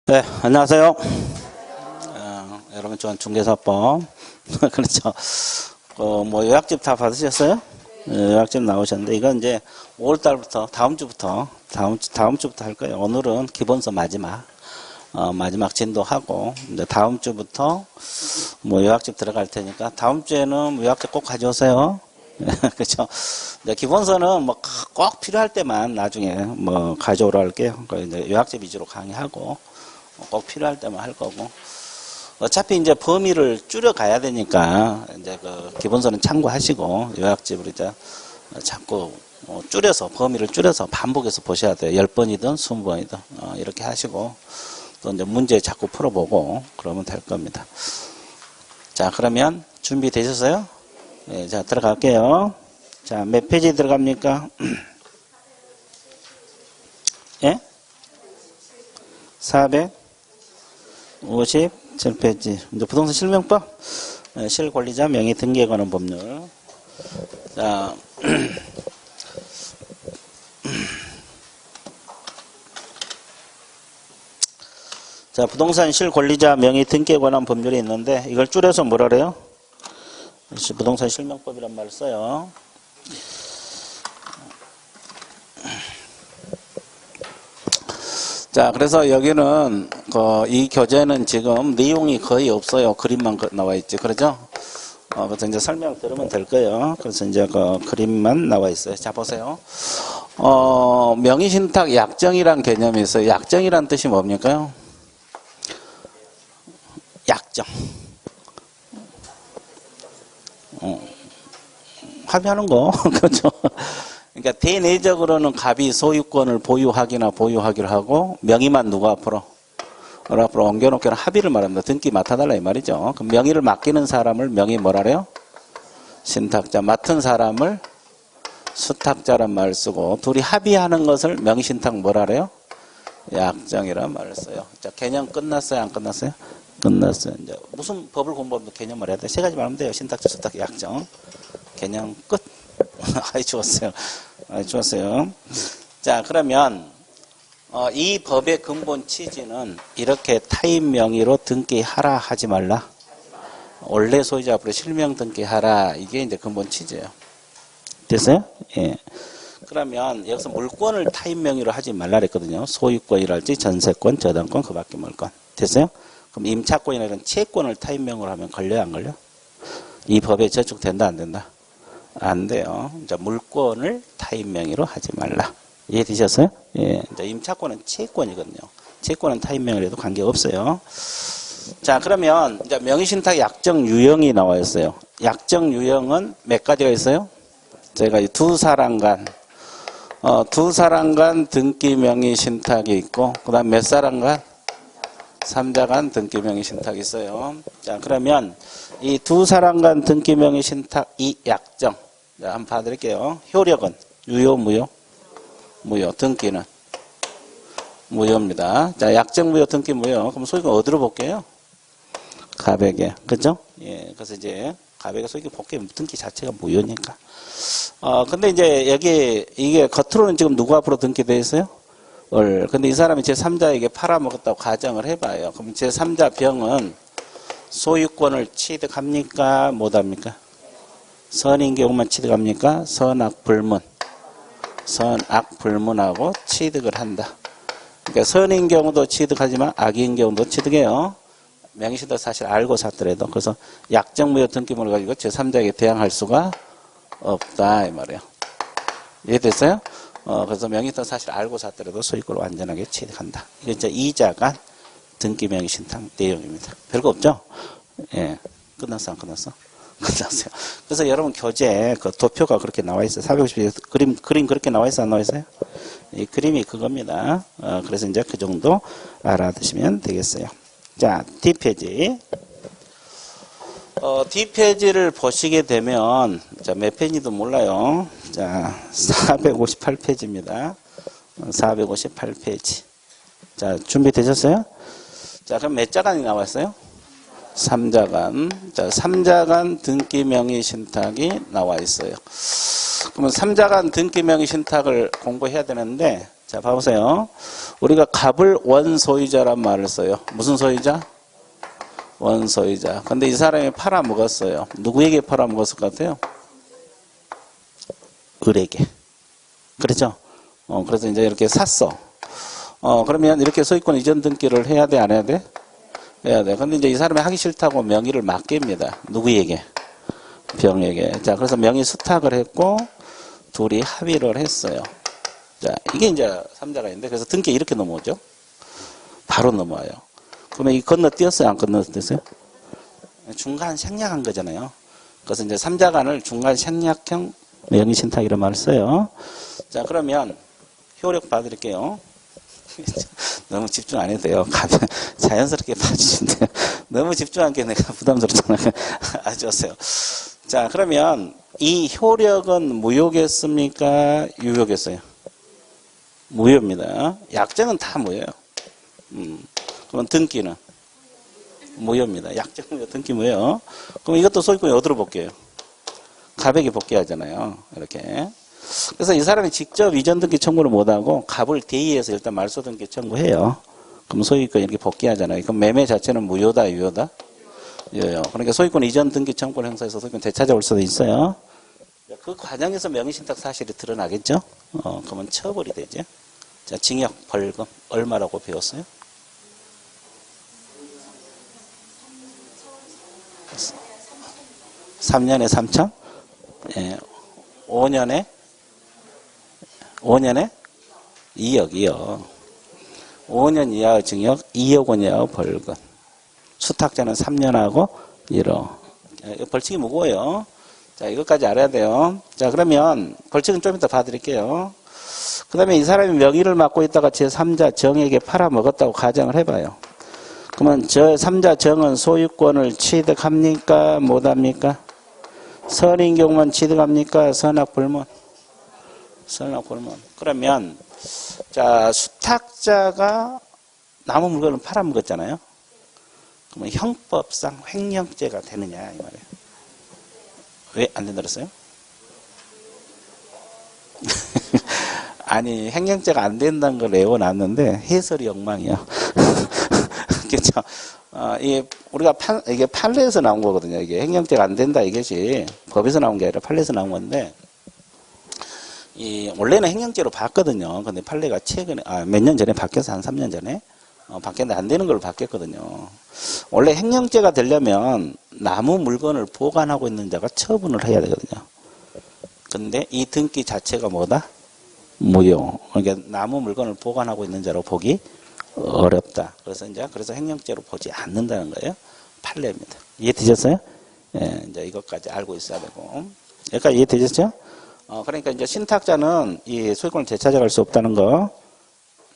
네, 안녕하세요. 여러분 좋아하는 중개사법. 그렇죠. 뭐 요약집 다 받으셨어요? 요약집 나오셨는데, 이건 이제 5월달부터, 다음 주부터 할 거예요. 오늘은 기본서 마지막 진도하고, 이제 다음 주부터 뭐 요약집 들어갈 테니까, 다음 주에는 요약집 꼭 가져오세요. 그렇죠. 이제 기본서는 뭐 꼭 필요할 때만 나중에 뭐 가져오라 할게요. 이제 요약집 위주로 강의하고, 꼭 필요할 때만 할 거고, 어차피 이제 범위를 줄여 가야 되니까 이제 그 기본서는 참고하시고 요약집을 이제 자꾸 줄여서, 범위를 줄여서 반복해서 보셔야 돼요. 10번이든 20번이든 이렇게 하시고, 또 이제 문제 자꾸 풀어보고 그러면 될 겁니다. 자, 그러면 준비되셨어요? 네, 자, 들어갈게요. 자, 몇 페이지 들어갑니까? 예? 457페이지. 이제 부동산 실명법, 실권리자 명의 등기에 관한 법률. 자, 자, 부동산 실권리자 명의 등기에 관한 법률이 있는데, 이걸 줄여서 뭐라 그래요? 부동산 실명법이란 말을 써요. 자, 그래서 여기는 이 교재는 지금 내용이 거의 없어요. 그림만 나와 있지, 그러죠? 그래서 이제 설명 들으면 될 거예요. 그래서 이제 그 그림만 나와 있어요. 자, 보세요. 명의신탁 약정이란 개념이 있어요. 약정이란 뜻이 뭡니까? 약정. 합의하는 거. 그렇죠? 그러니까 대내적으로는 갑이 소유권을 보유하기를 하고, 명의만 누구 앞으로 옮겨놓기는 합의를 말합니다. 등기 맡아달라 이 말이죠. 그럼 명의를 맡기는 사람을 명의 뭐라 그래요? 신탁자. 맡은 사람을 수탁자란 말을 쓰고, 둘이 합의하는 것을 명의신탁 뭐라 그래요? 약정이란 말을 써요. 자, 개념 끝났어요? 안 끝났어요? 끝났어요. 이제 무슨 법을 공부하면 개념을 해야 돼? 세 가지 말하면 돼요. 신탁자, 수탁, 약정. 개념 끝. 아이, 좋았어요. 자, 그러면 이 법의 근본 취지는 이렇게 타인 명의로 등기하라 하지 말라. 원래 소유자 앞으로 실명 등기하라. 이게 이제 근본 취지예요. 됐어요? 예. 그러면 여기서 물권을 타인 명의로 하지 말라 그랬거든요. 소유권이랄지 전세권, 저당권, 그 밖에 물권. 됐어요? 그럼 임차권이나 이런 채권을 타인 명의로 하면 걸려요, 안 걸려? 이 법에 저촉된다, 안 된다? 안 돼요. 자, 물권을 타인 명의로 하지 말라. 이해되셨어요? 예. 자, 임차권은 채권이거든요. 채권은 타인 명의로 해도 관계없어요. 자, 그러면 이제 명의신탁 약정 유형이 나와 있어요. 약정 유형은 몇 가지가 있어요? 제가 두 사람 간 등기 명의 신탁이 있고, 그 다음 몇 사람 간? 3자 간 등기 명의 신탁이 있어요. 자, 그러면 이 두 사람 간 등기 명의 신탁 이 약정. 자, 한번 봐드릴게요. 효력은 유효, 무효? 무효. 등기는 무효입니다. 자, 약정 무효, 등기 무효. 그럼 소유권 어디로 볼게요? 가백에. 그죠? 예. 그래서 이제 가백에 소유권 볼게요. 등기 자체가 무효니까. 근데 이제 여기 이게 겉으로는 지금 누구 앞으로 등기되어 있어요? 근데 이 사람이 제3자에게 팔아먹었다고 가정을 해봐요. 그럼 제3자 병은 소유권을 취득합니까? 못합니까? 선인 경우만 취득합니까? 선악불문하고 취득을 한다. 그러니까 선인 경우도 취득하지만 악인 경우도 취득해요. 명의신탁 사실 알고 샀더라도. 그래서 약정무효 등기물을 가지고 제3자에게 대항할 수가 없다 이 말이에요. 이해됐어요? 그래서 명의신탁 사실 알고 샀더라도 소유권을 완전하게 취득한다. 이게 이제 이자간 등기 명의신탁 내용입니다. 별거 없죠? 예. 끝났어, 안 끝났어? 끝났어요. 그래서 여러분 교재 그 도표가 그렇게 나와 있어요. 450 그림 그렇게 나와 있어, 안 나와 있어요? 이 그림이 그겁니다. 그래서 이제 그 정도 알아두시면 되겠어요. 자, D페이지. D페이지를 보시게 되면, 자, 몇 페이지도 몰라요. 자, 458페이지입니다. 458페이지. 자, 준비되셨어요? 자, 그럼 몇 자간이 나왔어요? 3자간. 자, 3자간 등기 명의 신탁이 나와 있어요. 그러면 3자간 등기 명의 신탁을 공부해야 되는데, 자, 봐보세요. 우리가 갑을 원소유자란 말을 써요. 무슨 소유자? 원소유자. 근데 이 사람이 팔아먹었어요. 누구에게 팔아먹었을 것 같아요? 을에게. 그렇죠? 그래서 이제 이렇게 샀어. 그러면 이렇게 소유권 이전 등기를 해야 돼, 안 해야 돼? 해야 돼. 근데 이제 이 사람이 하기 싫다고 명의를 맡깁니다. 누구에게? 병에게. 자, 그래서 명의 수탁을 했고, 둘이 합의를 했어요. 자, 이게 이제 3자가 있는데, 그래서 등기 이렇게 넘어오죠? 바로 넘어와요. 그러면 이 건너뛰었어요? 안 건너뛰었어요? 중간 생략한 거잖아요. 그래서 이제 3자간을 중간 생략형 명의신탁 이런 말을 써요. 자, 그러면 효력 봐드릴게요. 너무 집중 안 해도 돼요. 가면 자연스럽게 봐주시면 돼요. 너무 집중한 게 내가 부담스럽잖아요. 아주 좋았어요. 자, 그러면 이 효력은 무효겠습니까? 유효겠어요? 무효입니다. 약정은 다 무효예요. 그럼 등기는? 무효입니다. 약정 무효, 등기 무효. 그럼 이것도 소유권이 어디로 복귀해요? 갑에게 복귀하잖아요. 이렇게. 그래서 이 사람이 직접 이전 등기 청구를 못하고 갑을 대의해서 일단 말소 등기 청구해요. 그럼 소유권 이렇게 복귀하잖아요. 그럼 매매 자체는 무효다, 유효다? 유효요. 그러니까 소유권 이전 등기 청구를 행사해서 소유권 되찾아올 수도 있어요. 그 과정에서 명의신탁 사실이 드러나겠죠? 그러면 처벌이 되죠. 자, 징역, 벌금 얼마라고 배웠어요? 3년에 3천? 예. 5년에 2억. 5년 이하의 징역, 2억 원 이하의 벌금. 수탁자는 3년하고 1억. 벌칙이 무거워요. 자, 이것까지 알아야 돼요. 자, 그러면 벌칙은 좀 이따 봐드릴게요. 그 다음에 이 사람이 명의를 맡고 있다가 제3자 정에게 팔아먹었다고 가정을 해봐요. 그러면 제3자 정은 소유권을 취득합니까? 못합니까? 선인 경우만 취득합니까? 선악불문? 선악불문. 그러면 자, 수탁자가 남은 물건을 팔아먹었잖아요. 그러면 형법상 횡령죄가 되느냐 이 말이에요. 왜 안 된다 그랬어요? 아니, 횡령죄가 안 된다는 걸 외워놨는데 해설이 엉망이에요. 그렇죠? 이게 판례에서 나온 거거든요. 이게 횡령죄가 안 된다 이것이 법에서 나온 게 아니라 판례에서 나온 건데, 원래는 횡령죄로 봤거든요. 근데 판례가 최근에, 몇 년 전에 바뀌어서 한 3년 전에, 바뀌었는데 안 되는 걸로 바뀌었거든요. 원래 횡령죄가 되려면 남은 물건을 보관하고 있는 자가 처분을 해야 되거든요. 근데 이 등기 자체가 뭐다? 무효. 그러니까 남은 물건을 보관하고 있는 자로 보기 어렵다. 그래서 횡령죄로 보지 않는다는 거예요. 판례입니다. 이해되셨어요? 예, 이제 이것까지 알고 있어야 되고. 여기까지 이해되셨죠? 그러니까 이제 신탁자는 이 소유권을 되찾아갈 수 없다는 거.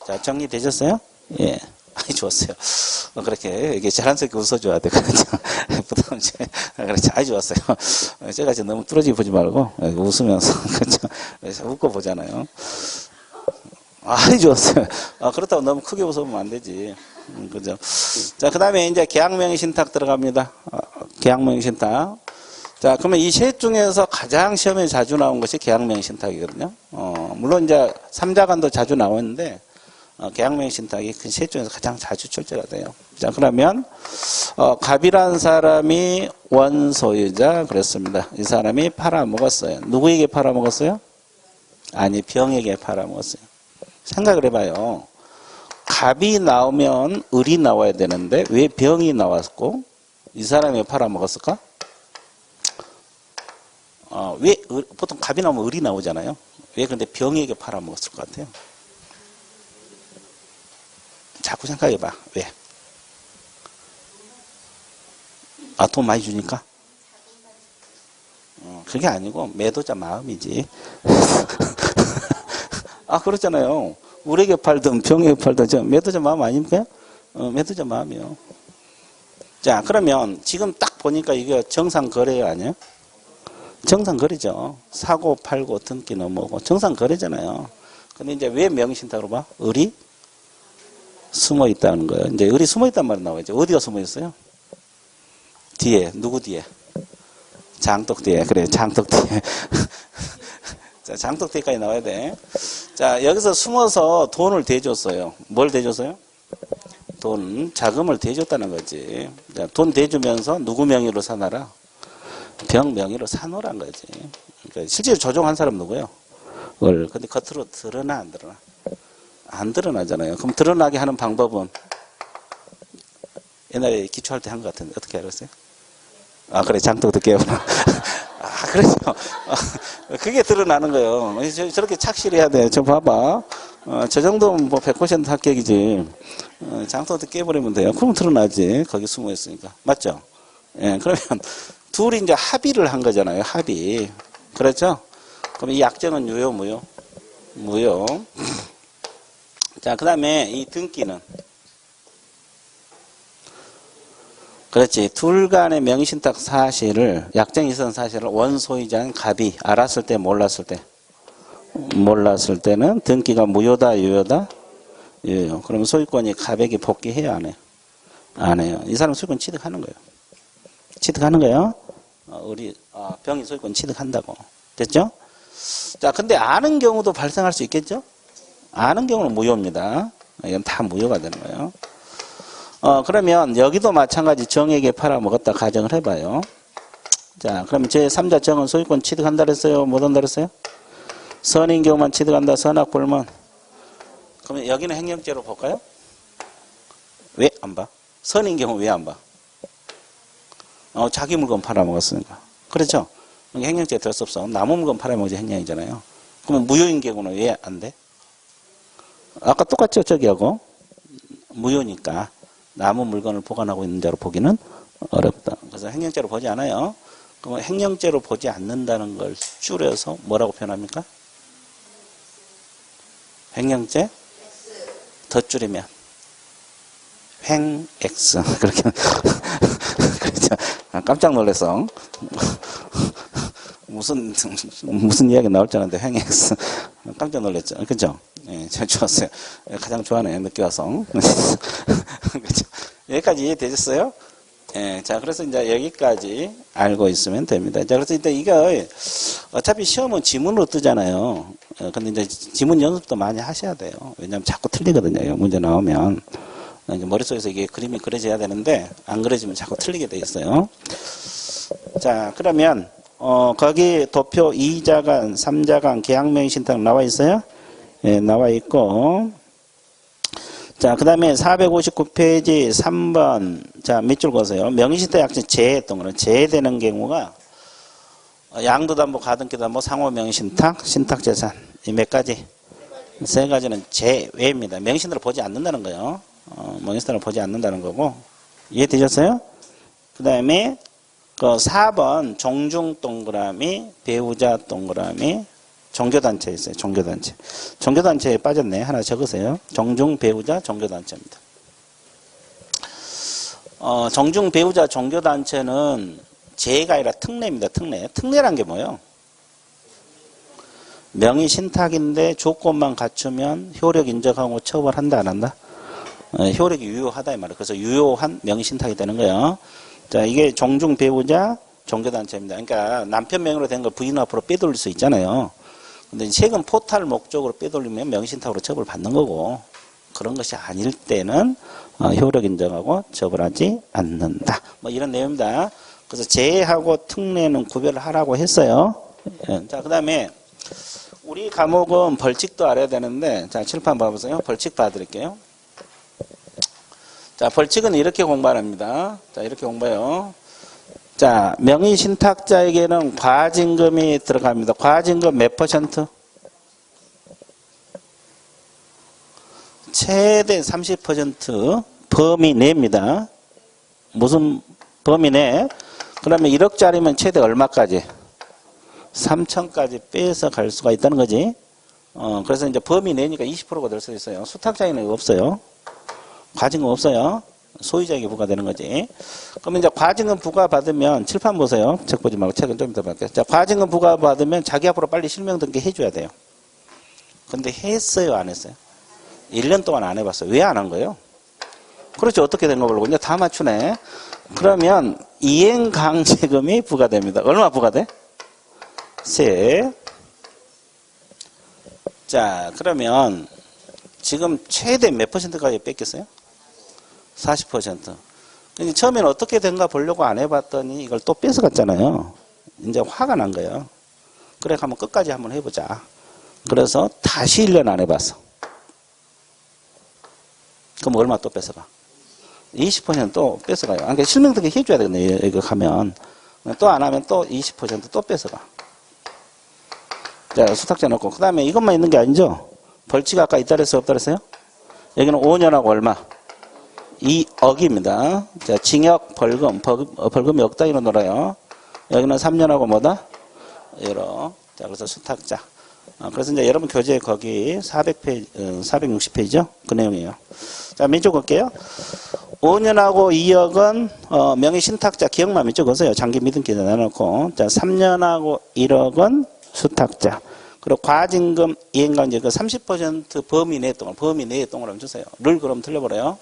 자, 정리되셨어요? 예. 아이, 좋았어요. 그렇게, 이게 자연스럽게 웃어줘야 돼. 그렇죠? 부담 없이. 그렇죠. 아이, 좋았어요. 제가 지금 너무 뚫어지게 보지 말고, 웃으면서, 그렇죠. 웃고 보잖아요. 아이, 좋았어요. 그렇다고 너무 크게 웃으면 안 되지. 그죠? 자, 그 다음에 이제 계약명의 신탁 들어갑니다. 계약명의 신탁. 자, 그러면 이 셋 중에서 가장 시험에 자주 나온 것이 계약명의 신탁이거든요. 물론 이제 3자간도 자주 나오는데, 계약명의 신탁이 그 셋 중에서 가장 자주 출제가 돼요. 자, 그러면, 갑이라는 사람이 원소유자 그랬습니다. 이 사람이 팔아먹었어요. 누구에게 팔아먹었어요? 아니, 병에게 팔아먹었어요. 생각을 해봐요. 갑이 나오면 을이 나와야 되는데, 왜 병이 나왔고, 이 사람이 팔아먹었을까? 보통 갑이 나오면 을이 나오잖아요. 왜 근데 병에게 팔아먹었을 것 같아요? 자꾸 생각해봐. 왜? 돈 많이 주니까? 그게 아니고 매도자 마음이지. 그렇잖아요. 을에게 팔든 병에게 팔든 매도자 마음 아닙니까? 매도자 마음이요. 자, 그러면 지금 딱 보니까 이게 정상거래 아니에요? 정상거래죠. 사고 팔고 등기 넘어오고 정상거래잖아요. 근데 이제 왜 명의신탁으로 봐? 을이 숨어 있다는 거예요. 이제 을이 숨어 있단 말이 나오죠. 어디가 숨어 있어요? 뒤에. 누구 뒤에? 장독 뒤에. 그래, 장독 뒤에. 자, 장독 뒤에까지 나와야 돼. 자, 여기서 숨어서 돈을 대줬어요. 뭘 대줬어요? 자금을 대줬다는 거지. 자, 돈 대주면서 누구 명의로 사놔라? 병 명의로 사놓으란 거지. 그러니까 실제로 조종한 사람 누구예요? 근데 겉으로 드러나, 안 드러나? 안 드러나잖아요. 그럼 드러나게 하는 방법은 옛날에 기초할 때 한 것 같은데 어떻게 알았어요? 아, 그래, 장독도 깨우나. 아, 그렇죠. 그게 드러나는 거예요. 저렇게 착실해야 돼. 저 봐봐. 저 정도면 뭐 100% 합격이지. 장독도 깨버리면 돼요. 그럼 드러나지. 거기 숨어 있으니까. 맞죠? 예, 그러면 둘이 이제 합의를 한 거잖아요. 합의. 그렇죠? 그럼 이 약정은 유효, 무효? 무효. 자, 그 다음에 이 등기는. 그렇지. 둘 간의 명의신탁 사실을, 약정이 있었던 사실을 원소유자인 갑이 알았을 때, 몰랐을 때. 몰랐을 때는 등기가 무효다, 유효다? 유효. 그러면 소유권이 갑에게 복귀해야 안 해요? 안 해요. 이 사람 소유권 취득하는 거예요. 취득하는 거예요. 병이 소유권 취득한다고. 됐죠? 자, 근데 아는 경우도 발생할 수 있겠죠? 아는 경우는 무효입니다. 이건 다 무효가 되는 거예요. 그러면 여기도 마찬가지 정에게 팔아먹었다 가정을 해봐요. 자, 그럼 제3자 정은 소유권 취득한다 그랬어요? 못 한다 그랬어요? 선인 경우만 취득한다, 선악 불문. 그러면 여기는 행령죄로 볼까요? 왜 안 봐? 선인 경우 왜 안 봐? 자기 물건 팔아먹었으니까. 그렇죠? 행령죄 될 수 없어. 남의 물건 팔아먹지 행령이잖아요. 그러면 무효인 경우는 왜 안 돼? 아까 똑같죠, 저기하고. 무효니까. 남의 물건을 보관하고 있는 자로 보기는 어렵다. 그래서 행령죄로 보지 않아요. 그러면 행령죄로 보지 않는다는 걸 줄여서 뭐라고 표현합니까? 행령죄? 더 줄이면 횡X. 그렇게. 그렇죠. 깜짝 놀랐어. 무슨 이야기 나올 줄 알았는데 횡X. 깜짝 놀랐죠. 그죠? 예, 잘 좋았어요. 가장 좋아하네요. 늦게 와서. 그죠? 여기까지 이해되셨어요? 예, 자, 그래서 이제 여기까지 알고 있으면 됩니다. 자, 그래서 일단 이거 어차피 시험은 지문으로 뜨잖아요. 근데 이제 지문 연습도 많이 하셔야 돼요. 왜냐하면 자꾸 틀리거든요. 문제 나오면. 머릿속에서 이게 그림이 그려져야 되는데 안 그려지면 자꾸 틀리게 돼 있어요. 자, 그러면 거기 도표 2자간, 3자간, 계약명의신탁 나와 있어요? 예, 나와 있고. 자, 그 다음에 459페이지 3번. 자, 밑줄 그으세요. 명의신탁 약정 제외했던 거는 제외되는 경우가 양도담보, 가등기담보, 상호명의신탁, 신탁재산. 이 몇 가지? 세 가지는 제외입니다. 명의신탁을 보지 않는다는 거예요. 명의신탁을 보지 않는다는 거고. 이해되셨어요? 그 다음에 그 4번 종중 동그라미, 배우자 동그라미, 종교단체 있어요. 종교단체. 종교단체에 빠졌네. 하나 적으세요. 종중 배우자 종교단체입니다. 종중 배우자 종교단체는 제가 아니라 특례입니다. 특례. 특례란 게 뭐예요? 명의신탁인데 조건만 갖추면 효력 인정하고 처벌한다 안 한다? 효력이 유효하다 이 말이에요. 그래서 유효한 명의신탁이 되는 거예요. 자, 이게 종중 배우자 종교단체입니다. 그러니까 남편 명의로 된 걸 부인 앞으로 빼돌릴 수 있잖아요. 근데 세금 포탈 목적으로 빼돌리면 명의신탁으로 처벌받는 거고, 그런 것이 아닐 때는 효력 인정하고 처벌하지 않는다. 뭐 이런 내용입니다. 그래서 제하고 특례는 구별을 하라고 했어요. 자, 그 다음에 우리 과목은 벌칙도 알아야 되는데, 자, 칠판 봐보세요. 벌칙 봐드릴게요. 자, 벌칙은 이렇게 공부합니다. 자, 이렇게 공부해요. 자, 명의신탁자에게는 과징금이 들어갑니다. 과징금 몇 %? 최대 30% 범위 내입니다. 무슨 범위 내? 그러면 1억짜리면 최대 얼마까지? 3천까지 빼서 갈 수가 있다는 거지. 그래서 이제 범위 내니까 20%가 될 수 있어요. 수탁 차이는 없어요. 과징금 없어요. 소유자에게 부과되는 거지. 그러면 이제 과징금 부과받으면, 칠판 보세요. 책 보지 말고 책은 좀 이따 볼게요. 자, 과징금 부과받으면 자기 앞으로 빨리 실명 등기 해줘야 돼요. 근데 했어요, 안 했어요? 1년 동안 안 해봤어요. 왜 안 한 거예요? 그렇죠. 어떻게 된 거 모르고 이제 다 맞추네. 그러면 이행강제금이 부과됩니다. 얼마 부과돼? 세. 자, 그러면 지금 최대 몇 퍼센트까지 뺐겠어요? 40%. 근데 처음에는 어떻게 된가 보려고 안 해봤더니 이걸 또 뺏어갔잖아요. 이제 화가 난 거예요. 그래, 한번 끝까지 한번 해보자. 그래서 다시 1년 안 해봤어. 그럼 얼마 또 뺏어가? 20%또 뺏어가요. 그러니까 실명등기 해줘야 되겠네, 이거 하면. 또 안 하면 또 20%또 뺏어가. 자, 수탁자 넣고. 그 다음에 이것만 있는 게 아니죠? 벌칙 아까 있다 그랬어요? 없다 그랬어요? 여기는 5년하고 얼마? 2억입니다. 자, 징역, 벌금이 억 단위로 놀아요. 여기는 3년하고 뭐다? 1억. 자, 그래서 수탁자. 그래서 이제 여러분 교재 거기 400페이지, 460페이지죠? 그 내용이에요. 자, 민족 볼게요. 5년하고 2억은, 명의신탁자 기억만 민족 보세요. 장기 미등기에 내놓고. 자, 3년하고 1억은 수탁자. 그리고 과징금, 이행강제 그 30% 범위 내의 동을 한번 주세요. 를 그러면 틀려버려요.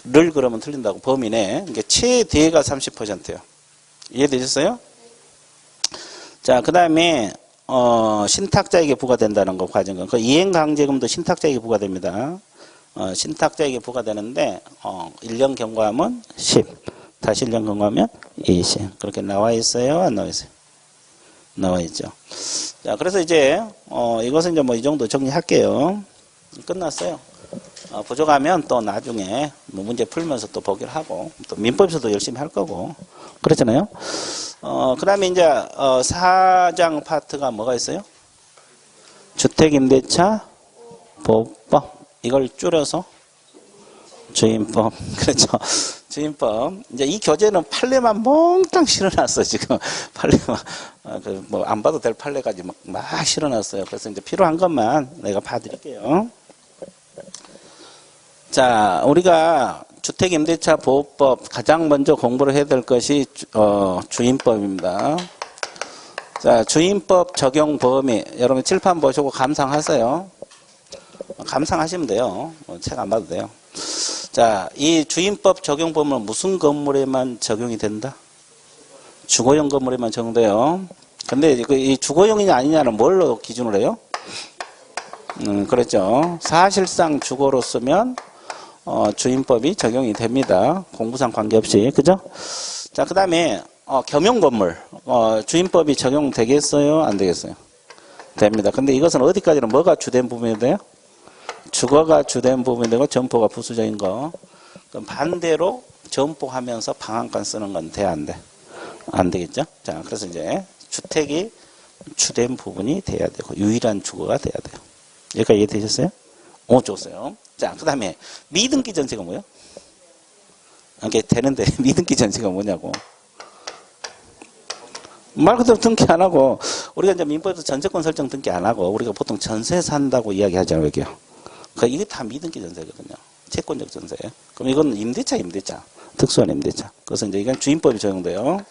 를 그러면 틀린다고 범위 내. 그러니까 최대가 30%예요. 이해되셨어요? 자, 그 다음에 신탁자에게 부과된다는 거 과징금. 그 이행강제금도 신탁자에게 부과됩니다. 신탁자에게 부과되는데 1년 경과하면 10. 다시 1년 경과하면 20. 그렇게 나와 있어요? 안 나와 있어요? 나와 있죠. 자, 그래서 이제 이것은 이제 뭐 이 정도 정리할게요. 끝났어요. 부족하면 또 나중에 뭐 문제 풀면서 또 보기를 하고 또 민법에서도 열심히 할 거고 그렇잖아요. 그 다음에 이제 4장 파트가 뭐가 있어요? 주택임대차 보호법. 이걸 줄여서 주임법. 그렇죠. 주임법. 이제 이 교재는 판례만 몽땅 실어놨어, 지금. 판례만. 뭐, 안 봐도 될 판례까지 막 실어놨어요. 그래서 이제 필요한 것만 내가 봐드릴게요. 자, 우리가 주택임대차 보호법 가장 먼저 공부를 해야 될 것이, 주임법입니다. 자, 주임법 적용 범위. 여러분 칠판 보시고 감상하세요. 감상하시면 돼요. 책 안 봐도 돼요. 자, 이 주임법 적용 범위는 무슨 건물에만 적용이 된다? 주거용 건물에만 적용돼요. 근데 이 주거용이냐 아니냐는 뭘로 기준으로 해요? 그렇죠. 사실상 주거로 쓰면 주임법이 적용이 됩니다. 공부상 관계없이. 그죠? 자, 그 다음에 겸용 건물. 주임법이 적용되겠어요? 안 되겠어요? 됩니다. 근데 이것은 어디까지는 뭐가 주된 부분이 돼요? 주거가 주된 부분이 되고 점포가 부수적인 거. 그럼 반대로 점포하면서 방한간 쓰는 건 돼, 안 돼? 안 되겠죠? 자, 그래서 이제 주택이 주된 부분이 돼야 되고 유일한 주거가 돼야 돼요. 여기까지 이해되셨어요? 좋았어요. 자, 그 다음에 미등기 전세가 뭐예요? 이게 되는데 미등기 전세가 뭐냐고. 말 그대로 등기 안 하고 우리가 이제 민법에서 전세권 설정 등기 안 하고 우리가 보통 전세 산다고 이야기하잖아요. 여기요. 이게 다 미등기 전세거든요. 채권적 전세. 그럼 이건 임대차. 특수한 임대차. 그래서 이제 이건 주임법이 적용돼요.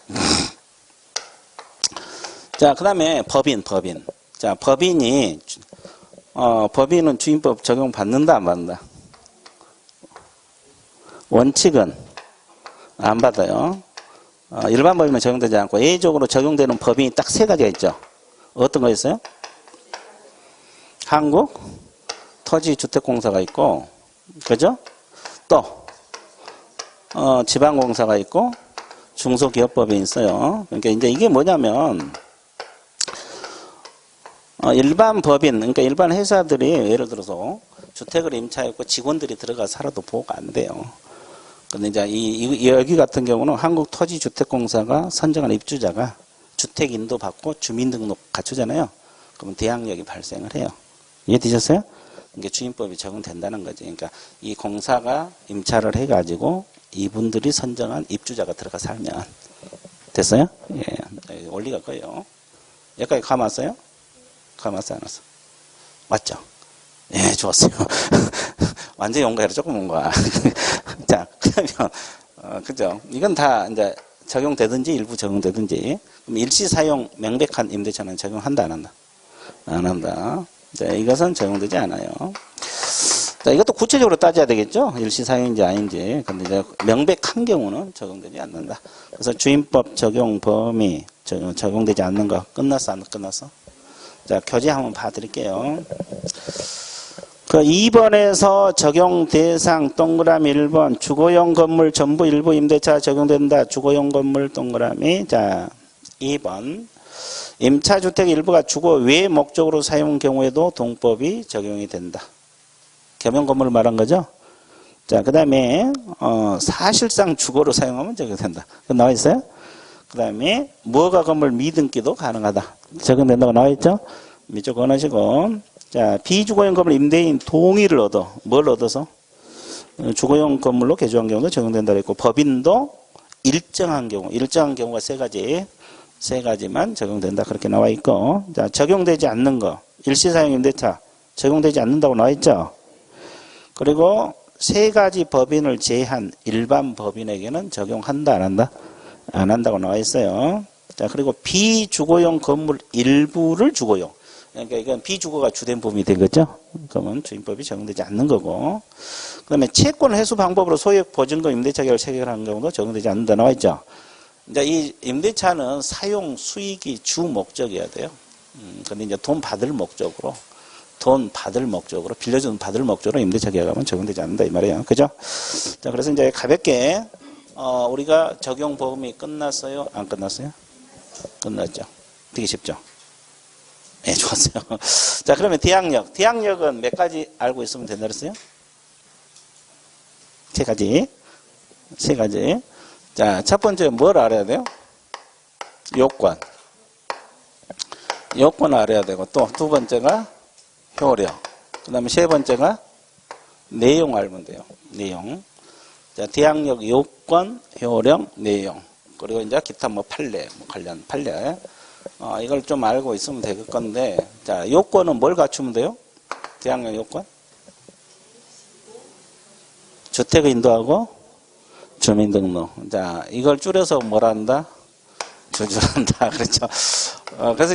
자, 그 다음에 법인. 자, 법인은 주임법 적용 받는다, 안 받는다? 원칙은 안 받아요. 일반 법인은 적용되지 않고 예외적으로 적용되는 법인이 딱 세 가지가 있죠. 어떤 거 있어요? 한국 토지주택공사가 있고, 그죠? 또 지방공사가 있고 중소기업법이 있어요. 그러니까 이제 이게 뭐냐면 일반 법인, 그러니까 일반 회사들이 예를 들어서 주택을 임차했고 직원들이 들어가 살아도 보호가 안 돼요. 근데 이제 여기 같은 경우는 한국토지주택공사가 선정한 입주자가 주택 인도 받고 주민등록 갖추잖아요. 그러면 대항력이 발생을 해요. 이해되셨어요? 이게 주임법이 적용된다는 거지. 그러니까 이 공사가 임차를 해가지고 이분들이 선정한 입주자가 들어가 살면 됐어요? 예, 원리가 그거예요. 여기까지 감 왔어요? 감 왔어요? 안 왔어? 맞죠? 예, 좋았어요. 완전히 온 거야, 조금 온 거야. 자, 그러면 그죠? 이건 다 이제 적용되든지 일부 적용되든지. 그럼 일시사용 명백한 임대차는 적용한다, 안 한다? 안 한다. 자, 이것은 적용되지 않아요. 자, 이것도 구체적으로 따져야 되겠죠? 일시사용인지 아닌지. 근데 이제 명백한 경우는 적용되지 않는다. 그래서 주임법 적용 범위 적용되지 않는 거 끝났어, 안 끝났어? 자, 교재 한번 봐드릴게요. 그 2번에서 적용 대상 동그라미 1번 주거용 건물 전부 일부 임대차 적용된다. 주거용 건물 동그라미. 자, 2번 임차주택 일부가 주거 외 목적으로 사용 경우에도 동법이 적용이 된다. 겸용 건물을 말한 거죠. 자, 그 다음에 사실상 주거로 사용하면 적용된다. 나와 있어요. 그 다음에 무허가 건물 미등기도 가능하다. 적용된다고 나와 있죠. 밑줄 그어놓으시고. 자, 비주거용 건물 임대인 동의를 얻어. 뭘 얻어서? 주거용 건물로 개조한 경우도 적용된다고 했고, 법인도 일정한 경우가 세 가지만 적용된다. 그렇게 나와 있고. 자, 적용되지 않는 거. 일시사용 임대차 적용되지 않는다고 나와 있죠. 그리고 세 가지 법인을 제한 일반 법인에게는 적용한다, 안 한다? 안 한다고 나와 있어요. 자, 그리고 비주거용 건물 일부를 주거용. 그러니까 이건 비주거가 주된 부분이 된 거죠. 그러면 주임법이 적용되지 않는 거고. 그 다음에 채권 회수 방법으로 소액 보증금 임대차 계약을 체결하는 경우도 적용되지 않는다 나와 있죠. 이제 이 임대차는 사용 수익이 주 목적이어야 돼요. 근데 이제 돈 받을 목적으로 빌려주는 받을 목적으로 임대차 계약하면 적용되지 않는다 이 말이에요. 그죠? 자, 그래서 이제 가볍게 우리가 적용 범위 끝났어요? 안 끝났어요? 끝났죠. 되게 쉽죠? 네, 좋았어요. 자, 그러면 대항력. 대항력은 몇 가지 알고 있으면 된다 그랬어요? 세 가지. 자, 첫 번째 뭘 알아야 돼요? 요건. 요건 알아야 되고, 또 두 번째가 효력. 그 다음에 세 번째가 내용 알면 돼요. 내용. 자, 대항력, 요건, 효력, 내용. 그리고 이제 기타 판례, 관련 판례. 이걸 좀 알고 있으면 될 건데, 자, 요건은 뭘 갖추면 돼요? 대항력 요건? 주택을 인도하고 주민등록. 자, 이걸 줄여서 뭘 한다? 주주한다. 그렇죠. 그래서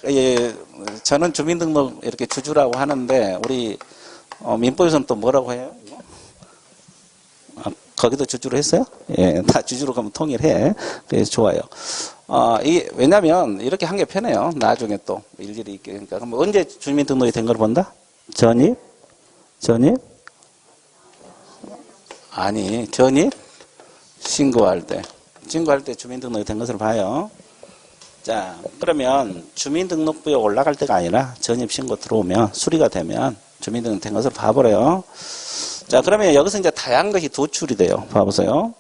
이제 저는 주민등록 이렇게 주주라고 하는데, 우리 민법에서는 또 뭐라고 해요? 거기도 주주로 했어요? 예, 다 주주로 가면 통일해. 그래서 좋아요. 왜냐면, 이렇게 한 게 편해요. 나중에 또 일일이 있게. 그러니까, 그럼 언제 주민등록이 된 걸 본다? 전입? 아니, 전입? 신고할 때 주민등록이 된 것을 봐요. 자, 그러면 주민등록부에 올라갈 때가 아니라 전입신고 들어오면, 수리가 되면 주민등록 된 것을 봐버려요. 자, 그러면 여기서 이제 다양한 것이 도출이 돼요. 봐보세요.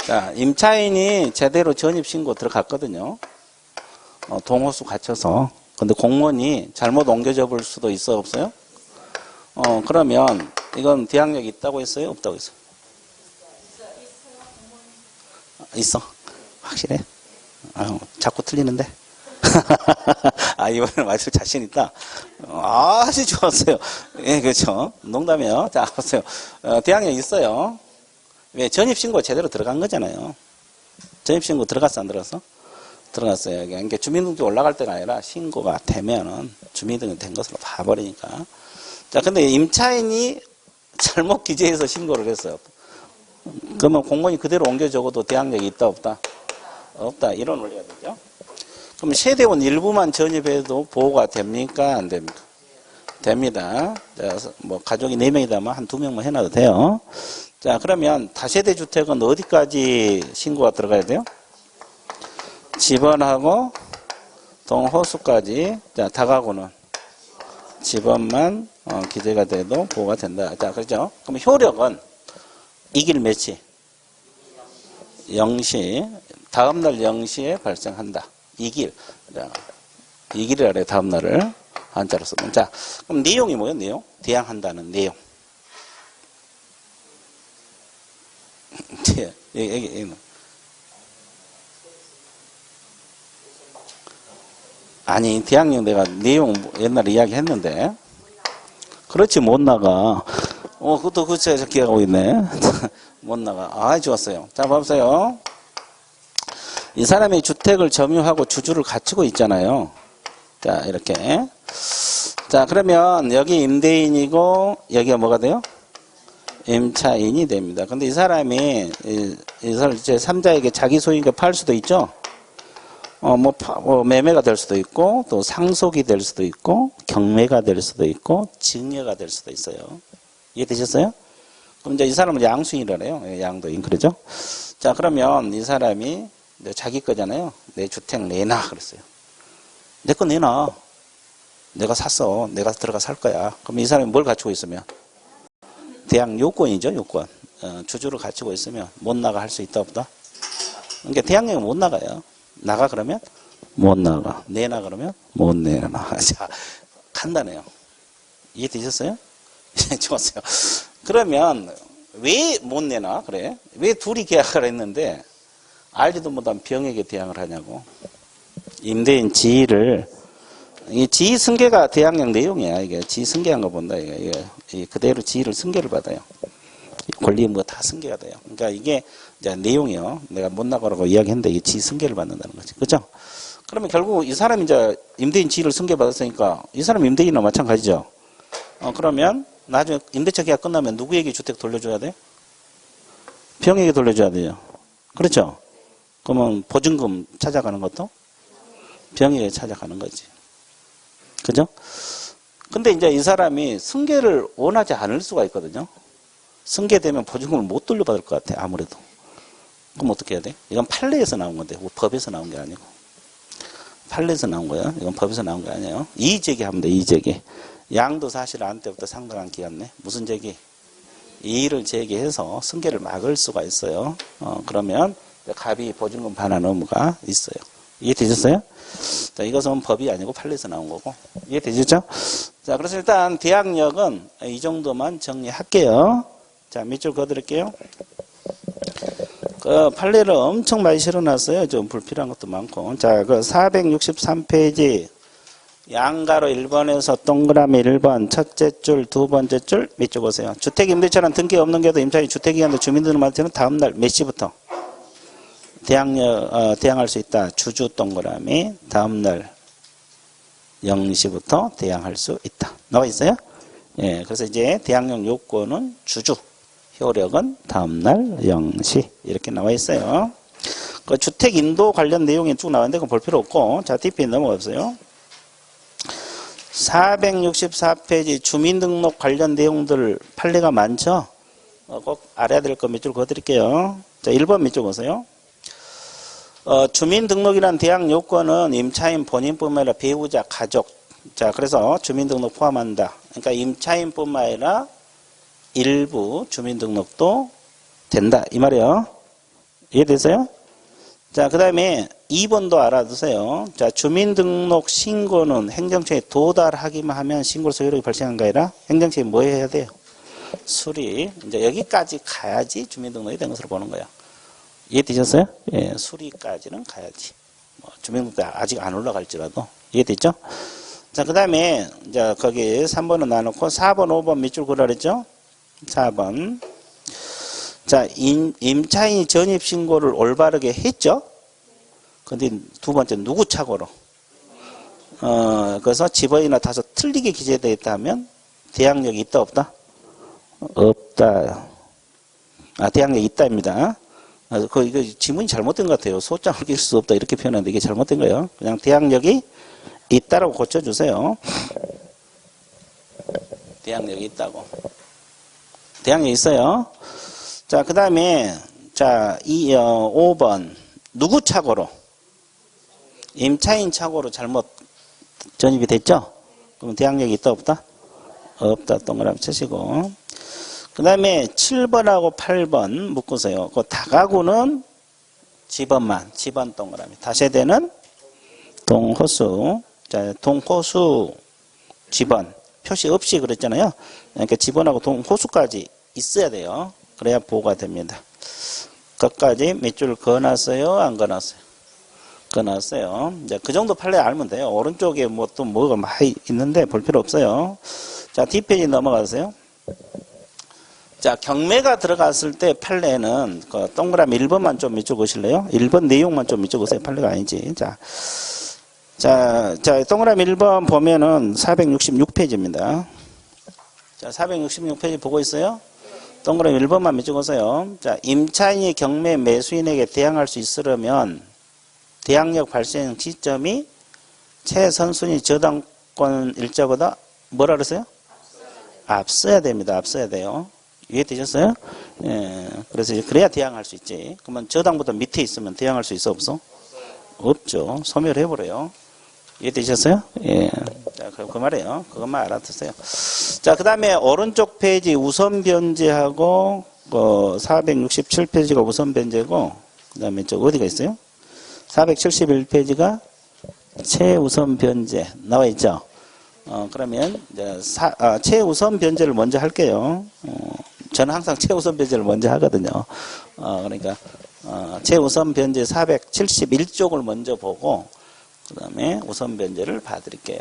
자, 임차인이 제대로 전입신고 들어갔거든요. 동호수 갖춰서. 근데 공무원이 잘못 옮겨져 볼 수도 있어, 없어요? 그러면 이건 대항력이 있다고 했어요? 없다고 했어요? 있어. 확실해? 자꾸 틀리는데? 이번에는 말씀 자신 있다. 아주 좋았어요. 예, 그렇죠. 농담이에요. 자, 보세요. 대항력 있어요. 왜? 전입신고 제대로 들어간 거잖아요. 전입신고 들어갔어, 안 들어갔어? 들어갔어요. 그러니까 주민등록이 올라갈 때가 아니라 신고가 되면은 주민등록이 된 것으로 봐버리니까. 자, 근데 임차인이 잘못 기재해서 신고를 했어요. 그러면 공무원이 그대로 옮겨 적어도 대항력이 있다, 없다? 없다. 이런 원리가 되죠. 그럼 세대원 일부만 전입해도 보호가 됩니까? 안 됩니까? 됩니다. 자, 뭐 가족이 4명이다면 한 2명만 해놔도 돼요. 자, 그러면 다세대 주택은 어디까지 신고가 들어가야 돼요? 집원하고 동호수까지. 자, 다가구는 집원만 기재가 돼도 보호가 된다. 자, 그렇죠? 그럼 효력은 이길 며칠? 0시. 다음날 0시에 발생한다. 2길. 자, 2길이라 다음날을 한자로 쓰면. 자, 그럼 내용이 뭐예요? 내용? 대항한다는 내용. 여기. 아니, 대항력 내가 내용 옛날에 이야기 했는데. 그렇지, 못 나가. 그것도 그쵸, 기억하고 있네. 못 나가. 좋았어요. 자, 봐보세요. 이 사람이 주택을 점유하고 주주를 갖추고 있잖아요. 자, 이렇게. 자, 그러면 여기 임대인이고, 여기가 뭐가 돼요? 임차인이 됩니다. 근데 이 사람이, 이 사람 제 3자에게 자기 소유니까 팔 수도 있죠? 매매가 될 수도 있고, 또 상속이 될 수도 있고, 경매가 될 수도 있고, 증여가 될 수도 있어요. 이해되셨어요? 그럼 이제 이 사람은 양수인이라 해요. 양도인, 그러죠? 자, 그러면 이 사람이 자기 거잖아요. 내 주택 내놔, 그랬어요. 내 거 내놔. 내가 샀어. 내가 들어가 살 거야. 그럼 이 사람이 뭘 갖추고 있으면? 대항 요건이죠, 요건. 주주를 갖추고 있으면 못 나가 할 수 있다, 없다? 그러니까 대항력은 못 나가요. 나가 그러면? 못 나가. 내놔 그러면? 못 내놔. 자, 간단해요. 이해되셨어요? 좋았어요. 그러면 왜 못 내놔? 그래? 왜 둘이 계약을 했는데 알지도 못한 병에게 대항을 하냐고. 임대인 지위를, 이 지위 승계가 대항력 내용이야. 이게 지위 승계한 거 본다. 이게 그대로 지위를 승계를 받아요. 권리 뭐 다 승계가 돼요. 그러니까 이게 이제 내용이요. 내가 못 나가라고 이야기했는데 이게 지위 승계를 받는다는 거지. 그죠? 그러면 결국 이 사람이 이제 임대인 지위를 승계 받았으니까 이 사람 임대인과 마찬가지죠. 그러면 나중에 임대차 계약 끝나면 누구에게 주택 돌려줘야 돼? 병에게 돌려줘야 돼요. 그렇죠? 그러면 보증금 찾아가는 것도 병에게 찾아가는 거지. 그죠? 근데 이제 이 사람이 승계를 원하지 않을 수가 있거든요. 승계되면 보증금을 못 돌려받을 것 같아, 아무래도. 그럼 어떻게 해야 돼? 이건 판례에서 나온 건데, 법에서 나온 게 아니고. 판례에서 나온 거야. 이건 법에서 나온 게 아니에요. 이의제기 하면 돼, 이의제기. 양도 사실 안 때부터 상당한 기간 내. 무슨 제기? 이의를 제기해서 승계를 막을 수가 있어요. 그러면 갑이 보증금 반환 의무가 있어요. 이해되셨어요? 자, 이것은 법이 아니고 판례에서 나온 거고. 이해되셨죠? 자, 그래서 일단 대항력은 이 정도만 정리할게요. 자, 밑줄 그어드릴게요. 그 판례를 엄청 많이 실어놨어요. 좀 불필요한 것도 많고. 자, 그 463페이지 양가로 1번에서 동그라미 1번 첫째 줄, 두 번째 줄 밑줄 보세요. 주택임대차는 등기 없는 경우도 임차인이 주택이한데 주민등록한테는 다음날 몇 시부터 대항할 수 있다. 주주 동그라미 다음날 0시부터 대항할 수 있다. 나와 있어요? 예, 그래서 이제 대항력 요건은 주주, 효력은 다음날 0시 이렇게 나와 있어요. 그 주택 인도 관련 내용이 쭉 나왔는데 그건 볼 필요 없고, 자, DP 넘어가세요. 464페이지 주민등록 관련 내용들 판례가 많죠? 꼭 알아야 될 거 밑줄 그어드릴게요. 자, 1번 밑줄 보세요. 주민등록이란 대항 요건은 임차인 본인뿐만 아니라 배우자, 가족. 자, 그래서 주민등록 포함한다. 그러니까 임차인뿐만 아니라 일부 주민등록도 된다. 이 말이에요. 이해되세요? 자, 그 다음에 2번도 알아두세요. 자, 주민등록 신고는 행정처에 도달하기만 하면 신고로서 효력이 발생한 게 아니라 행정처에 뭐 해야 돼요? 수리. 이제 여기까지 가야지 주민등록이 된 것으로 보는 거예요. 이해되셨어요? 예, 수리까지는 가야지. 주민등록도 아직 안 올라갈지라도. 이해됐죠? 자, 그 다음에 이제 거기 3번은 놔놓고 4번, 5번 밑줄 그으라 그랬죠? 4번. 자, 임차인이 전입신고를 올바르게 했죠? 근데 두 번째, 누구 착오로? 그래서 집어이나 다소 틀리게 기재되어 있다 하면 대항력이 있다, 없다? 없다. 대항력이 있다입니다. 이거 지문이 잘못된 것 같아요. 소장을 낄 수 없다. 이렇게 표현하는데 이게 잘못된 거예요. 그냥 대항력이 있다라고 고쳐주세요. 대항력이 있다고. 대항력이 있어요. 자, 그 다음에, 자, 5번. 누구 착오로? 임차인 착오로 잘못 전입이 됐죠? 그럼 대항력이 있다, 없다? 없다. 동그라미 치시고. 그 다음에 7번하고 8번 묶으세요. 그 다가구는 집원만, 집원 동그라미. 다세대는 동호수. 자, 동호수 집원. 표시 없이 그랬잖아요. 그러니까 집원하고 동호수까지 있어야 돼요. 그래야 보호가 됩니다. 끝까지 밑줄 그어놨어요? 안 그어놨어요? 그어놨어요. 이제 그 정도 판례 알면 돼요. 오른쪽에 뭐 또 뭐가 많이 있는데 볼 필요 없어요. 자, 뒷페이지 넘어가세요. 자, 경매가 들어갔을 때 판례는 그 동그라미 1번만 좀 밑줄 그으실래요? 1번 내용만 좀 밑줄 그으세요. 판례가 아니지. 자, 동그라미 1번 보면은 466페이지입니다. 자, 466페이지 보고 있어요? 동그라미 1번만 밑줄 그으세요. 자, 임차인이 경매 매수인에게 대항할 수 있으려면 대항력 발생 시점이 최선순위 저당권 일자보다 뭐라 그랬어요? 앞서야 됩니다. 앞서야 돼요. 이해되셨어요? 예. 그래서 이제 그래야 대항할 수 있지. 그러면 저당보다 밑에 있으면 대항할 수 있어 없어? 없죠. 소멸해버려요. 이해되셨어요? 예. 자, 그 말이에요. 그것만 알아두세요. 자, 그 다음에 오른쪽 페이지 우선 변제하고 467페이지가 우선 변제고, 그 다음에 저 어디가 있어요? 471페이지가 최우선 변제 나와 있죠. 그러면 이제 최우선 변제를 먼저 할게요. 저는 항상 최우선 변제를 먼저 하거든요. 그러니까 최우선 변제 471쪽을 먼저 보고 그 다음에 우선 변제를 봐드릴게요.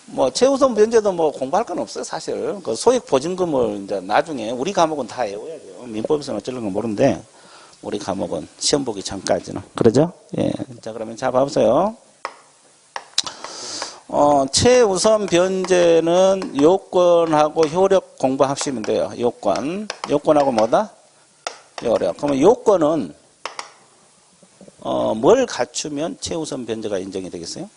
뭐 최우선 변제도 뭐 공부할 건 없어요, 사실. 그 소액 보증금을 이제 나중에 우리 과목은 다 외워야 돼요. 민법에서는 어쩌는 건 모르는데 우리 과목은 시험 보기 전까지는 그러죠? 예. 자, 그러면 자 봐보세요. 최우선 변제는 요건하고 효력 공부하시면 돼요. 요건하고 뭐다? 효력. 그러면 요건은 뭘 갖추면 최우선 변제가 인정이 되겠어요?